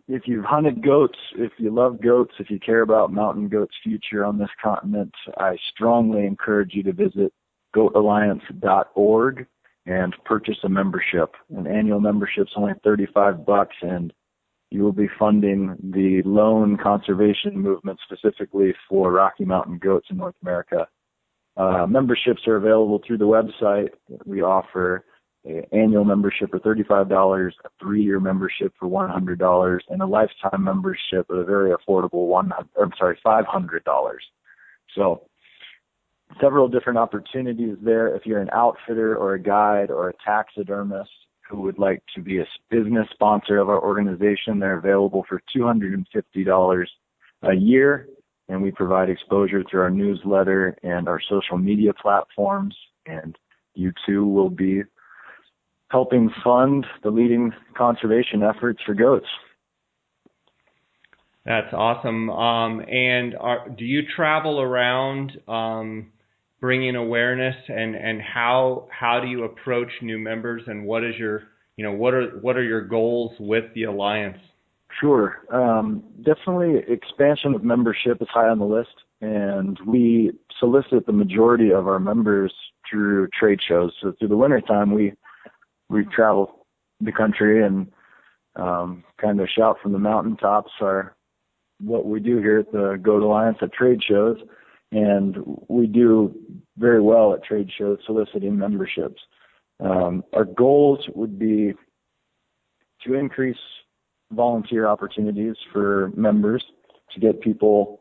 If you've hunted goats, if you love goats, if you care about mountain goats' future on this continent, I strongly encourage you to visit goatalliance.org and purchase a membership. An annual membership's only $35, and you will be funding the lone conservation movement specifically for Rocky Mountain goats in North America. Memberships are available through the website. We offer an annual membership for $35, a 3-year membership for $100, and a lifetime membership at a very affordable $500. So several different opportunities there. If you're an outfitter or a guide or a taxidermist who would like to be a business sponsor of our organization, they're available for $250 a year, and we provide exposure through our newsletter and our social media platforms, and you too will be helping fund the leading conservation efforts for goats. That's awesome. Do you travel around bringing awareness, and how do you approach new members, and what is your what are your goals with the Alliance? Sure. Definitely expansion of membership is high on the list, and we solicit the majority of our members through trade shows. So through the wintertime, we travel the country and kind of shout from the mountaintops what we do here at the Goat Alliance at trade shows, and we do very well at trade shows soliciting memberships. Our goals would be to increase volunteer opportunities for members, to get people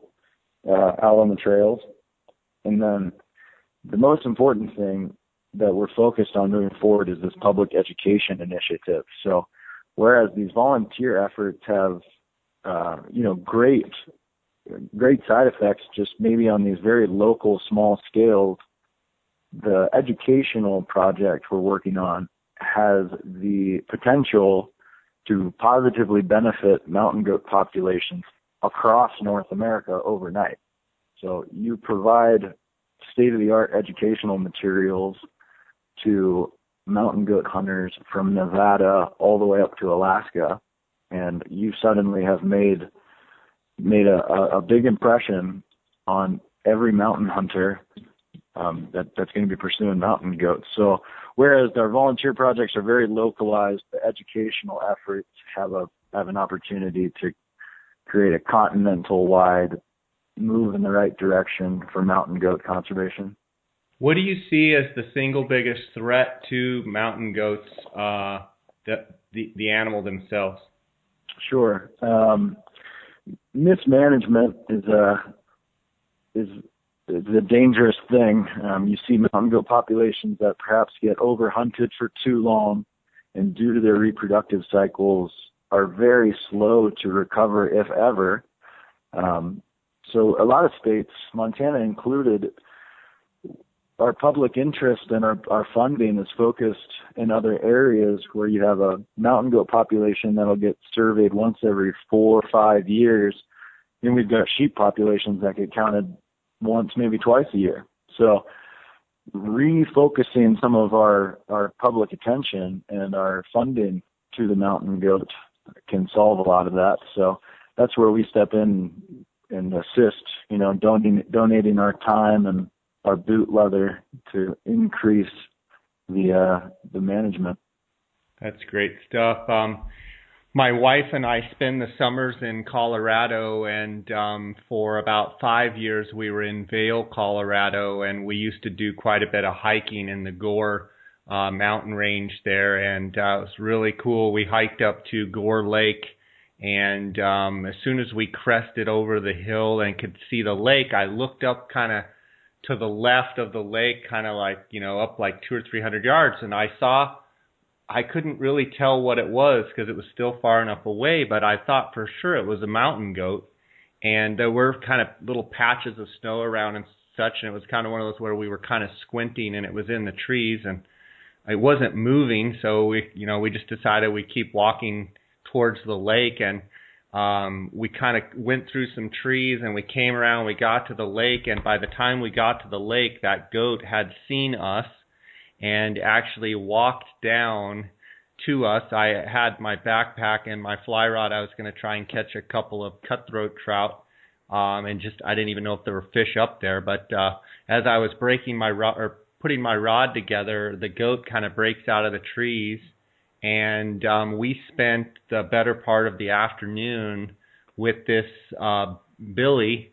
out on the trails, and then the most important thing that we're focused on moving forward is this public education initiative. So whereas these volunteer efforts have great side effects just maybe on these very local small scales, the educational project we're working on has the potential to positively benefit mountain goat populations across North America overnight. So you provide state-of-the-art educational materials to mountain goat hunters from Nevada all the way up to Alaska, and you suddenly have made a big impression on every mountain hunter that's going to be pursuing mountain goats. So whereas our volunteer projects are very localized, the educational efforts have an opportunity to create a continental-wide move in the right direction for mountain goat conservation. What do you see as the single biggest threat to mountain goats, the animal themselves? Sure. Mismanagement is a dangerous thing. You see mountain goat populations that perhaps get overhunted for too long, and due to their reproductive cycles are very slow to recover, if ever. So a lot of states, Montana included, our public interest and our funding is focused in other areas where you have a mountain goat population that'll get surveyed once every 4 or 5 years. And we've got sheep populations that get counted once, maybe twice a year. So refocusing some of our public attention and our funding to the mountain goat can solve a lot of that. So that's where we step in and assist, donating our time and our boot leather to increase the management. That's great stuff. My wife and I spend the summers in Colorado, and for about 5 years we were in Vail, Colorado, and we used to do quite a bit of hiking in the Gore mountain range there, and it was really cool. We hiked up to Gore Lake, and as soon as we crested over the hill and could see the lake, I looked up kind of to the left of the lake, kind of like, up like 200 or 300 yards. And I couldn't really tell what it was because it was still far enough away, but I thought for sure it was a mountain goat. And there were kind of little patches of snow around and such. And it was kind of one of those where we were kind of squinting, and it was in the trees and it wasn't moving. So we just decided we'd keep walking towards the lake, and we kind of went through some trees, and we came around, we got to the lake, and by the time we got to the lake, that goat had seen us and actually walked down to us. I had my backpack and my fly rod. I was going to try and catch a couple of cutthroat trout, and I didn't even know if there were fish up there, but as I was putting my rod together, the goat kind of breaks out of the trees and we spent the better part of the afternoon with this Billy,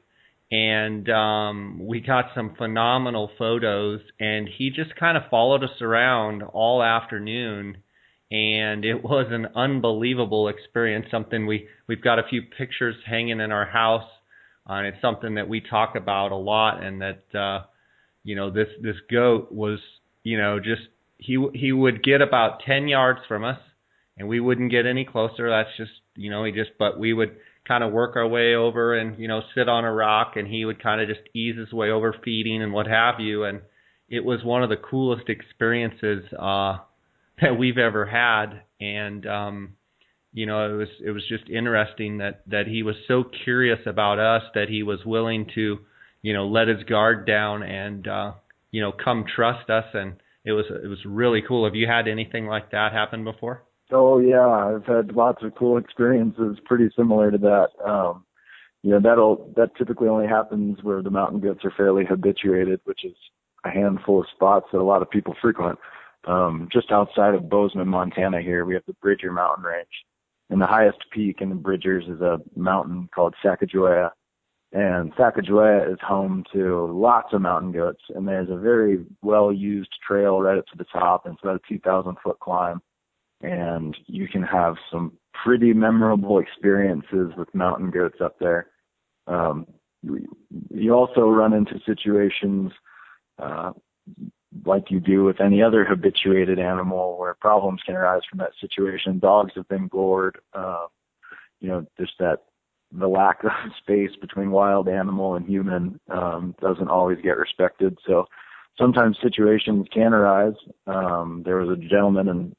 and we got some phenomenal photos, and he just kind of followed us around all afternoon, and it was an unbelievable experience, something we've got a few pictures hanging in our house, and it's something that we talk about a lot, and that this goat was, just he would get about 10 yards from us, and we wouldn't get any closer. That's just, but we would kind of work our way over and, sit on a rock, and he would kind of just ease his way over, feeding and what have you. And it was one of the coolest experiences that we've ever had. And, it was just interesting that he was so curious about us that he was willing to, let his guard down and, come trust us. And it was really cool. Have you had anything like that happen before? Oh yeah, I've had lots of cool experiences pretty similar to that. That typically only happens where the mountain goats are fairly habituated, which is a handful of spots that a lot of people frequent. Just outside of Bozeman, Montana here, we have the Bridger Mountain Range. And the highest peak in the Bridgers is a mountain called Sacagawea. And Sacagawea is home to lots of mountain goats. And there's a very well-used trail right up to the top. And it's about a 2,000-foot climb. And you can have some pretty memorable experiences with mountain goats up there. You also run into situations like you do with any other habituated animal where problems can arise from that situation. Dogs have been gored. Just the lack of space between wild animal and human doesn't always get respected. So sometimes situations can arise. There was a gentleman in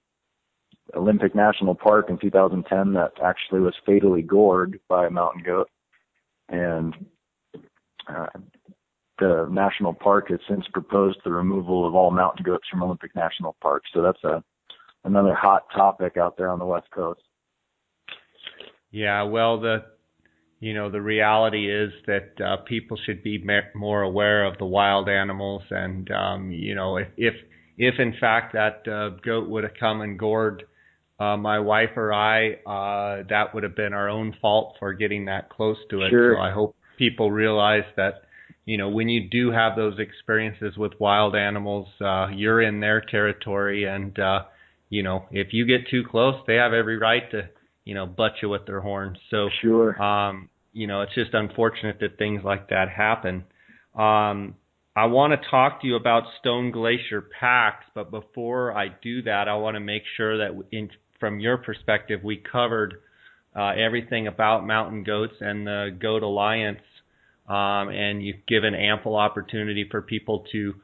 Olympic National Park in 2010 that actually was fatally gored by a mountain goat, and the national park has since proposed the removal of all mountain goats from Olympic National Park. So that's another hot topic out there on the West Coast. Yeah, well, the reality is that people should be more aware of the wild animals, and if in fact that goat would have come and gored my wife or I, that would have been our own fault for getting that close to it. Sure. So I hope people realize that, when you do have those experiences with wild animals, you're in their territory, and, if you get too close, they have every right to, butt you with their horns. So, sure. It's just unfortunate that things like that happen. I want to talk to you about Stone Glacier packs, but before I do that, I want to make sure that from your perspective, we covered everything about mountain goats and the Goat Alliance, and you've given ample opportunity for people to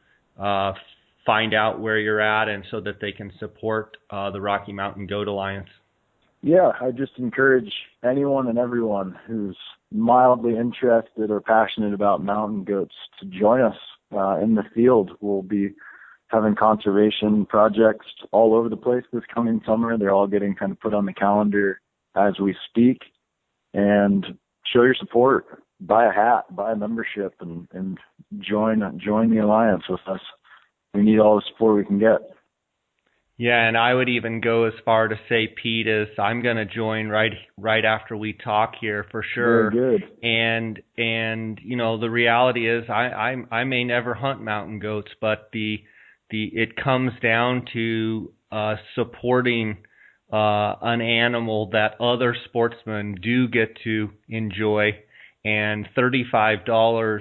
find out where you're at, and so that they can support the Rocky Mountain Goat Alliance. Yeah, I just encourage anyone and everyone who's mildly interested or passionate about mountain goats to join us in the field. We'll be having conservation projects all over the place this coming summer. They're all getting kind of put on the calendar as we speak. And show your support. Buy a hat, buy a membership, and join the alliance with us. We need all the support we can get. Yeah, and I would even go as far to say, Pete, is I'm going to join right after we talk here for sure. Very good. And the reality is I may never hunt mountain goats, but it comes down to supporting an animal that other sportsmen do get to enjoy, and $35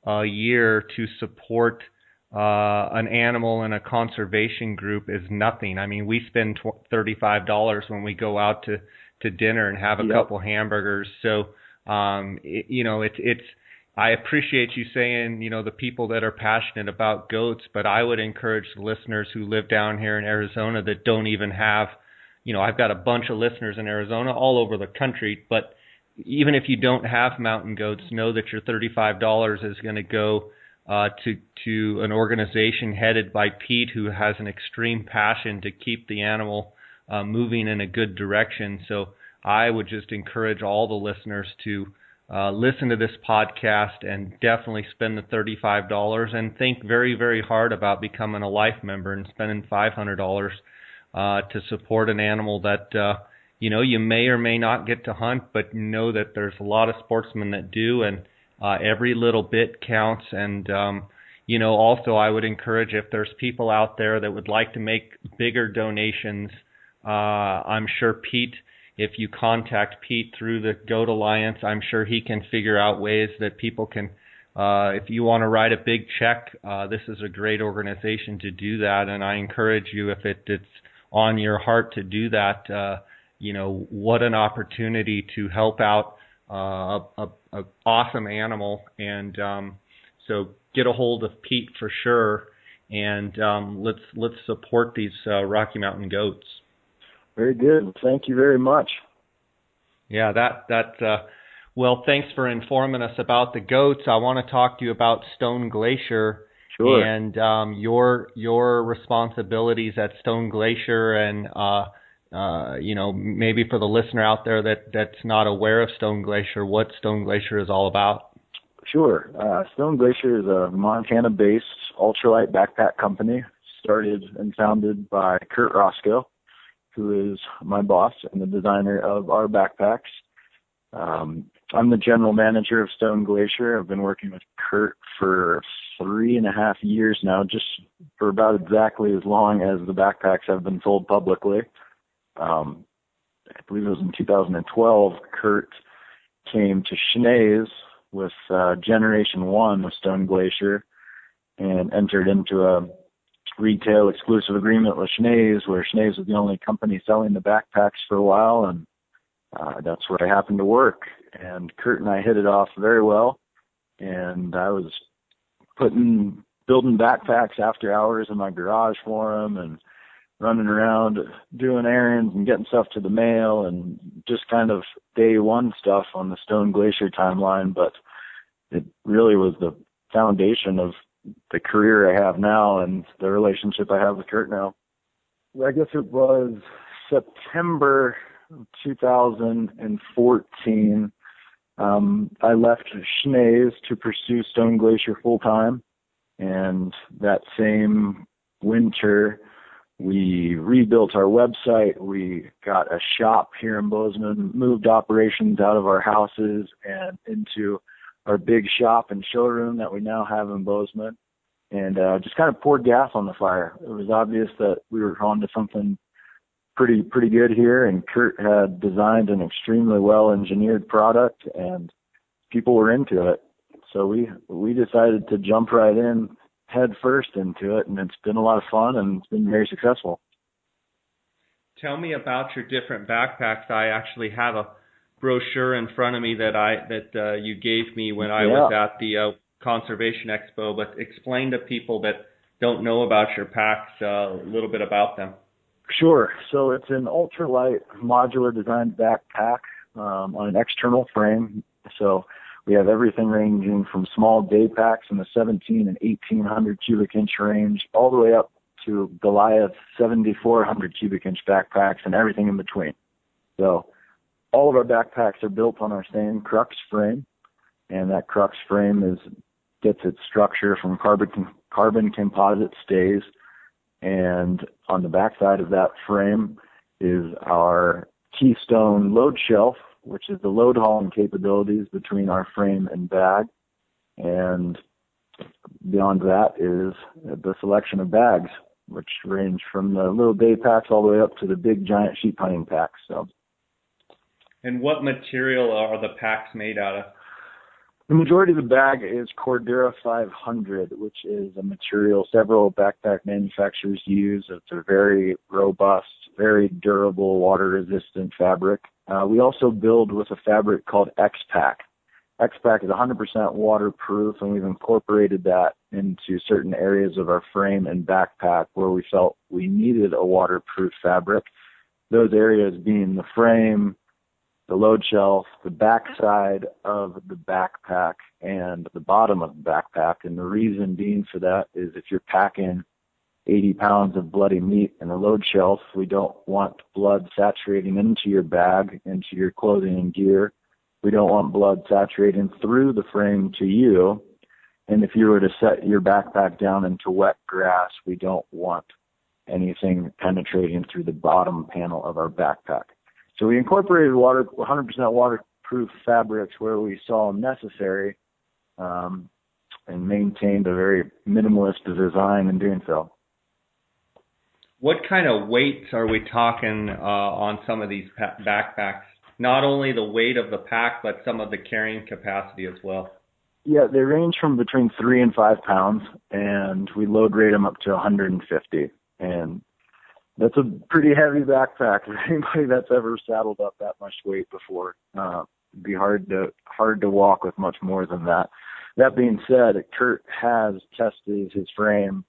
a year to support an animal in a conservation group is nothing. I mean, we spend $35 when we go out to dinner and have a couple hamburgers. So, it's I appreciate you saying, the people that are passionate about goats, but I would encourage the listeners who live down here in Arizona that don't even have, I've got a bunch of listeners in Arizona all over the country, but even if you don't have mountain goats, know that your $35 is going to go to an organization headed by Pete, who has an extreme passion to keep the animal moving in a good direction. So I would just encourage all the listeners to listen to this podcast and definitely spend the $35 and think very, very hard about becoming a life member and spending $500 to support an animal that you may or may not get to hunt, but know that there's a lot of sportsmen that do, and every little bit counts. And also I would encourage, if there's people out there that would like to make bigger donations, I'm sure Pete, if you contact Pete through the Goat Alliance, I'm sure he can figure out ways that people can, if you want to write a big check, this is a great organization to do that. And I encourage you, if it's on your heart to do that, what an opportunity to help out a awesome animal. And so get a hold of Pete for sure, and let's support these Rocky Mountain goats. Very good. Thank you very much. Yeah, well, thanks for informing us about the goats. I want to talk to you about Stone Glacier. Sure. And your responsibilities at Stone Glacier, and maybe for the listener out there that's not aware of Stone Glacier, what Stone Glacier is all about. Sure. Stone Glacier is a Montana-based ultralight backpack company, started and founded by Kurt Roscoe, who is my boss and the designer of our backpacks. I'm the general manager of Stone Glacier. I've been working with Kurt for 3.5 years now, just for about exactly as long as the backpacks have been sold publicly. I believe it was in 2012, Kurt came to Schnee's with Generation 1 of Stone Glacier and entered into a retail exclusive agreement with Schnee's, where Schnee's was the only company selling the backpacks for a while, and that's where I happened to work. And Kurt and I hit it off very well, and I was building backpacks after hours in my garage for him, and running around doing errands and getting stuff to the mail, and just kind of day one stuff on the Stone Glacier timeline. But it really was the foundation of the career I have now and the relationship I have with Kurt now. I guess it was September 2014. I left Schnee's to pursue Stone Glacier full time, and that same winter we rebuilt our website. We got a shop here in Bozeman, moved operations out of our houses and into our big shop and showroom that we now have in Bozeman, and just kind of poured gas on the fire. It was obvious that we were on to something pretty good here, and Kurt had designed an extremely well-engineered product, and people were into it. So we decided to jump right in, head first into it, and it's been a lot of fun, and it's been very successful. Tell me about your different backpacks. I actually have a brochure in front of me that you gave me when I was at the Conservation Expo, but explain to people that don't know about your packs a little bit about them. Sure. So it's an ultralight modular designed backpack on an external frame. So we have everything ranging from small day packs in the 17 and 1800 cubic inch range, all the way up to Goliath 7400 cubic inch backpacks and everything in between. So all of our backpacks are built on our same crux frame, and that crux frame gets its structure from carbon composite stays. And on the backside of that frame is our Keystone load shelf, which is the load hauling capabilities between our frame and bag. And beyond that is the selection of bags, which range from the little day packs all the way up to the big giant sheep hunting packs. So. And what material are the packs made out of? The majority of the bag is Cordura 500, which is a material several backpack manufacturers use. It's a very robust, very durable, water-resistant fabric. We also build with a fabric called X-Pack. X-Pack is 100% waterproof, and we've incorporated that into certain areas of our frame and backpack where we felt we needed a waterproof fabric. Those areas being the frame, the load shelf, the backside of the backpack, and the bottom of the backpack. And the reason being for that is if you're packing 80 pounds of bloody meat in a load shelf, we don't want blood saturating into your bag, into your clothing and gear. We don't want blood saturating through the frame to you. And if you were to set your backpack down into wet grass, we don't want anything penetrating through the bottom panel of our backpack. So we incorporated 100% waterproof fabrics where we saw necessary, and maintained a very minimalist design in doing so. What kind of weights are we talking on some of these backpacks? Not only the weight of the pack, but some of the carrying capacity as well. Yeah, they range from between 3 and 5 pounds, and we load rate them up to 150. And that's a pretty heavy backpack for anybody that's ever saddled up that much weight before. It'd be hard to walk with much more than that. That being said, Kurt has tested his frame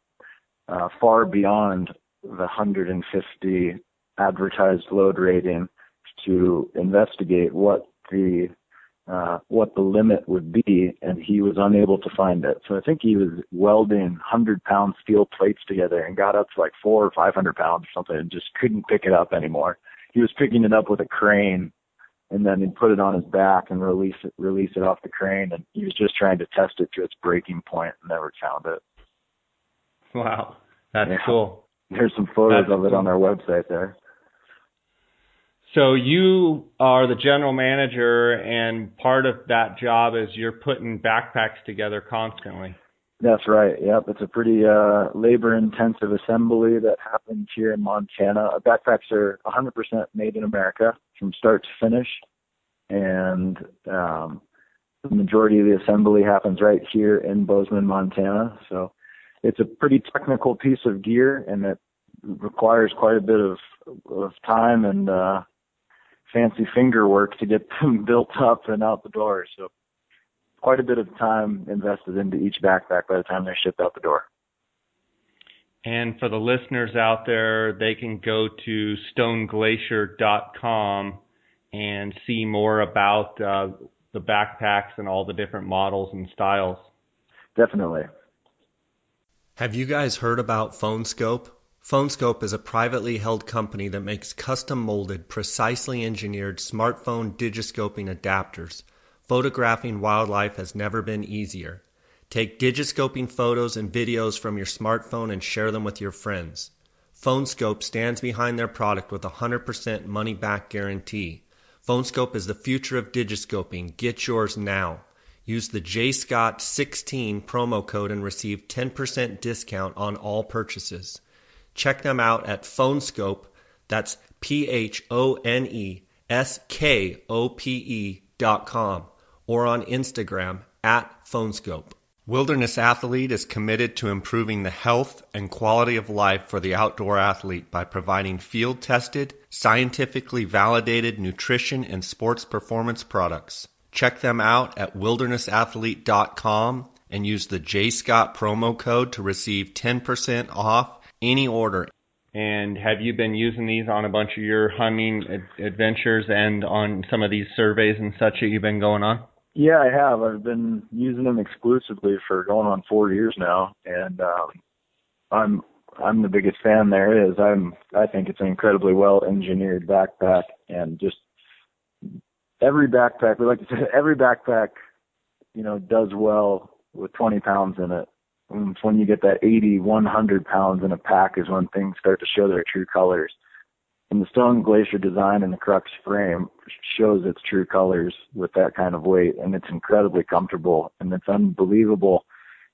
far beyond the 150 advertised load rating to investigate what the limit would be, and he was unable to find it. So I think he was welding 100-pound steel plates together and got up to like 400 or 500 pounds or something and just couldn't pick it up anymore. He was picking it up with a crane, and then he'd put it on his back and release it off the crane, and he was just trying to test it to its breaking point and never found it. Wow, that's cool. There's some photos of it on our website there. So you are the general manager, and part of that job is you're putting backpacks together constantly. That's right. Yep. It's a pretty labor-intensive assembly that happens here in Montana. Our backpacks are 100% made in America from start to finish, and the majority of the assembly happens right here in Bozeman, Montana. So it's a pretty technical piece of gear, and it requires quite a bit of time and fancy finger work to get them built up and out the door. So quite a bit of time invested into each backpack by the time they're shipped out the door. And for the listeners out there, they can go to stoneglacier.com and see more about the backpacks and all the different models and styles. Definitely. Have you guys heard about PhoneScope? PhoneScope is a privately held company that makes custom-molded, precisely engineered smartphone digiscoping adapters. Photographing wildlife has never been easier. Take digiscoping photos and videos from your smartphone and share them with your friends. PhoneScope stands behind their product with a 100% money-back guarantee. PhoneScope is the future of digiscoping. Get yours now. Use the JScott16 promo code and receive 10% discount on all purchases. Check them out at PhoneScope, that's PhoneSkope.com, or on Instagram at PhoneScope. Wilderness Athlete is committed to improving the health and quality of life for the outdoor athlete by providing field-tested, scientifically validated nutrition and sports performance products. Check them out at wildernessathlete.com and use the JScott promo code to receive 10% off any order. And have you been using these on a bunch of your hunting adventures and on some of these surveys and such that you've been going on? Yeah, I have. I've been using them exclusively for going on 4 years now, and I'm the biggest fan there is. I think it's an incredibly well engineered backpack, and just every backpack, we like to say every backpack, does well with 20 pounds in it. And it's when you get that 80, 100 pounds in a pack is when things start to show their true colors. And the Stone Glacier design in the Crux frame shows its true colors with that kind of weight, and it's incredibly comfortable. And it's unbelievable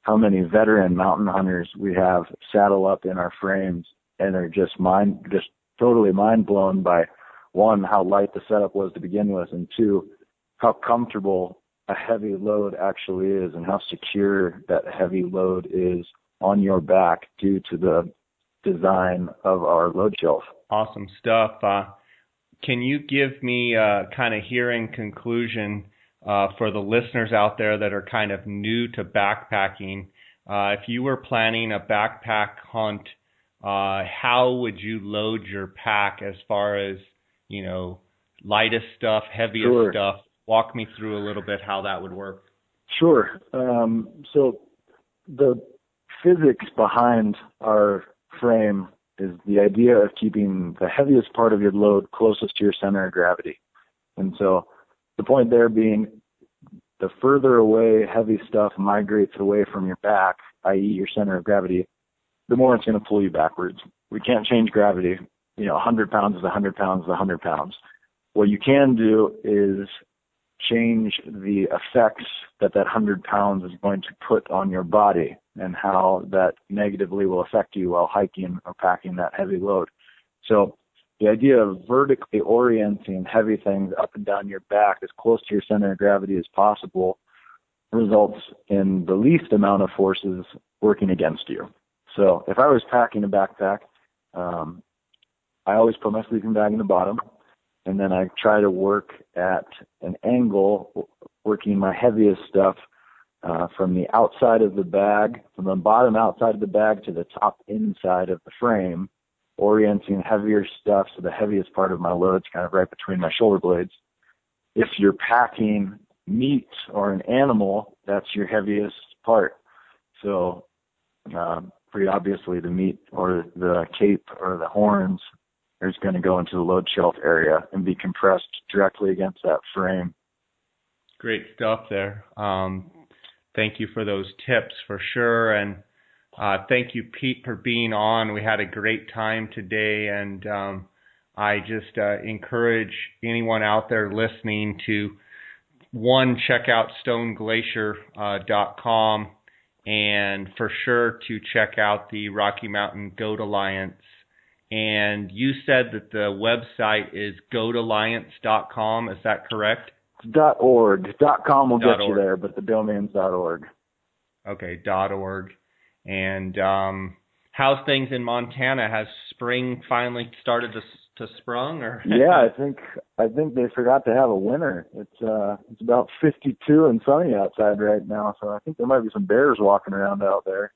how many veteran mountain hunters we have saddle up in our frames and are just totally mind blown by, one, how light the setup was to begin with, and two, how comfortable a heavy load actually is and how secure that heavy load is on your back due to the design of our load shelf. Awesome stuff. Can you give me a kind of hearing conclusion for the listeners out there that are kind of new to backpacking? If you were planning a backpack hunt, how would you load your pack as far as, lightest stuff, heaviest Sure. stuff? Walk me through a little bit how that would work. Sure. So the physics behind our frame is the idea of keeping the heaviest part of your load closest to your center of gravity. And so the point there being, the further away heavy stuff migrates away from your back, i.e. your center of gravity, the more it's going to pull you backwards. We can't change gravity. 100 pounds is 100 pounds is 100 pounds. What you can do is change the effects that 100 pounds is going to put on your body and how that negatively will affect you while hiking or packing that heavy load. So the idea of vertically orienting heavy things up and down your back as close to your center of gravity as possible results in the least amount of forces working against you. So if I was packing a backpack, I always put my sleeping bag in the bottom, and then I try to work at an angle, working my heaviest stuff from the outside of the bag, from the bottom outside of the bag to the top inside of the frame, orienting heavier stuff so the heaviest part of my load's kind of right between my shoulder blades. If you're packing meat or an animal, that's your heaviest part. So pretty obviously the meat or the cape or the horns is going to go into the load shelf area and be compressed directly against that frame. Great stuff there. Thank you for those tips for sure. And thank you, Pete, for being on. We had a great time today. And I just encourage anyone out there listening to, one, check out stoneglacier.com, and for sure to check out the Rocky Mountain Goat Alliance. And you said that the website is goatalliance.com. Is that correct? .org. .com will get .org. you there, but the domain's .org. Okay, .org. And how's things in Montana? Has spring finally started to sprung? Or Yeah, I think they forgot to have a winter. It's about 52 and sunny outside right now, so I think there might be some bears walking around out there.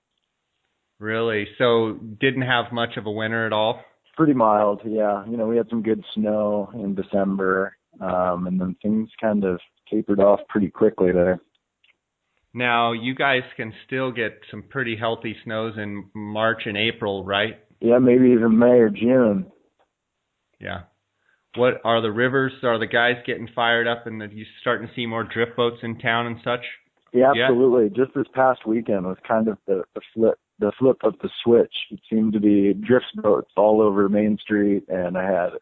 Really? So didn't have much of a winter at all? Pretty mild, yeah. We had some good snow in December, and then things kind of tapered off pretty quickly there. Now, you guys can still get some pretty healthy snows in March and April, right? Yeah, maybe even May or June. Yeah. What are the rivers? Are the guys getting fired up, and you starting to see more drift boats in town and such? Yeah, absolutely. Just this past weekend was kind of the flip of the switch. It seemed to be drift boats all over Main Street, and I had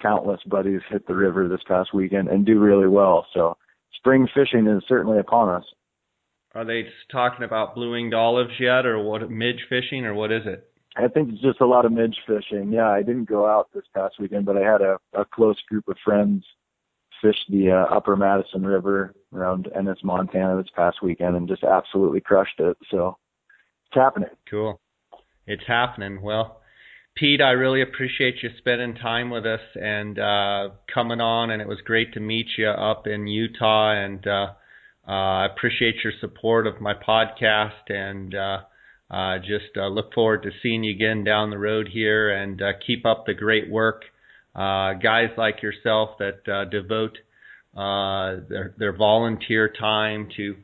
countless buddies hit the river this past weekend and do really well. So spring fishing is certainly upon us. Are they talking about blue-winged olives yet, or what, midge fishing, or what is it? I think it's just a lot of midge fishing. Yeah, I didn't go out this past weekend, but I had a close group of friends fish the upper Madison River around Ennis, Montana this past weekend and just absolutely crushed it. So it's happening. Cool. It's happening. Well, Pete, I really appreciate you spending time with us and coming on, and it was great to meet you up in Utah, and I appreciate your support of my podcast, and just look forward to seeing you again down the road here, and keep up the great work. Guys like yourself that devote their volunteer time to,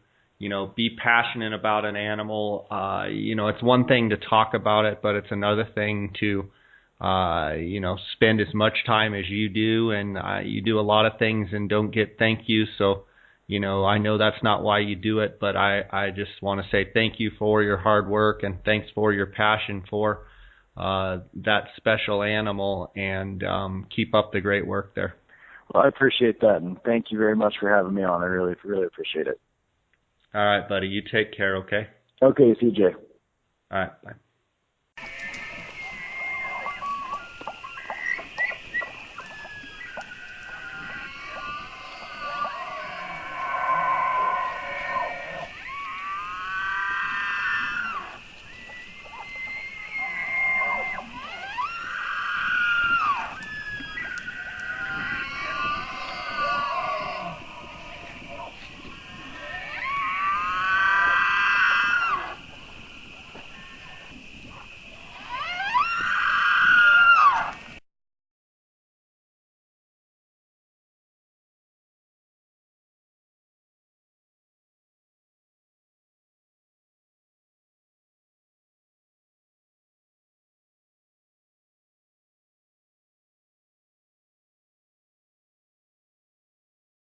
be passionate about an animal. It's one thing to talk about it, but it's another thing to, spend as much time as you do, and you do a lot of things and don't get thank you. So, I know that's not why you do it, but I just want to say thank you for your hard work, and thanks for your passion for that special animal, and keep up the great work there. Well, I appreciate that, and thank you very much for having me on. I really, really appreciate it. All right, buddy. You take care, okay? Okay, CJ. All right, bye.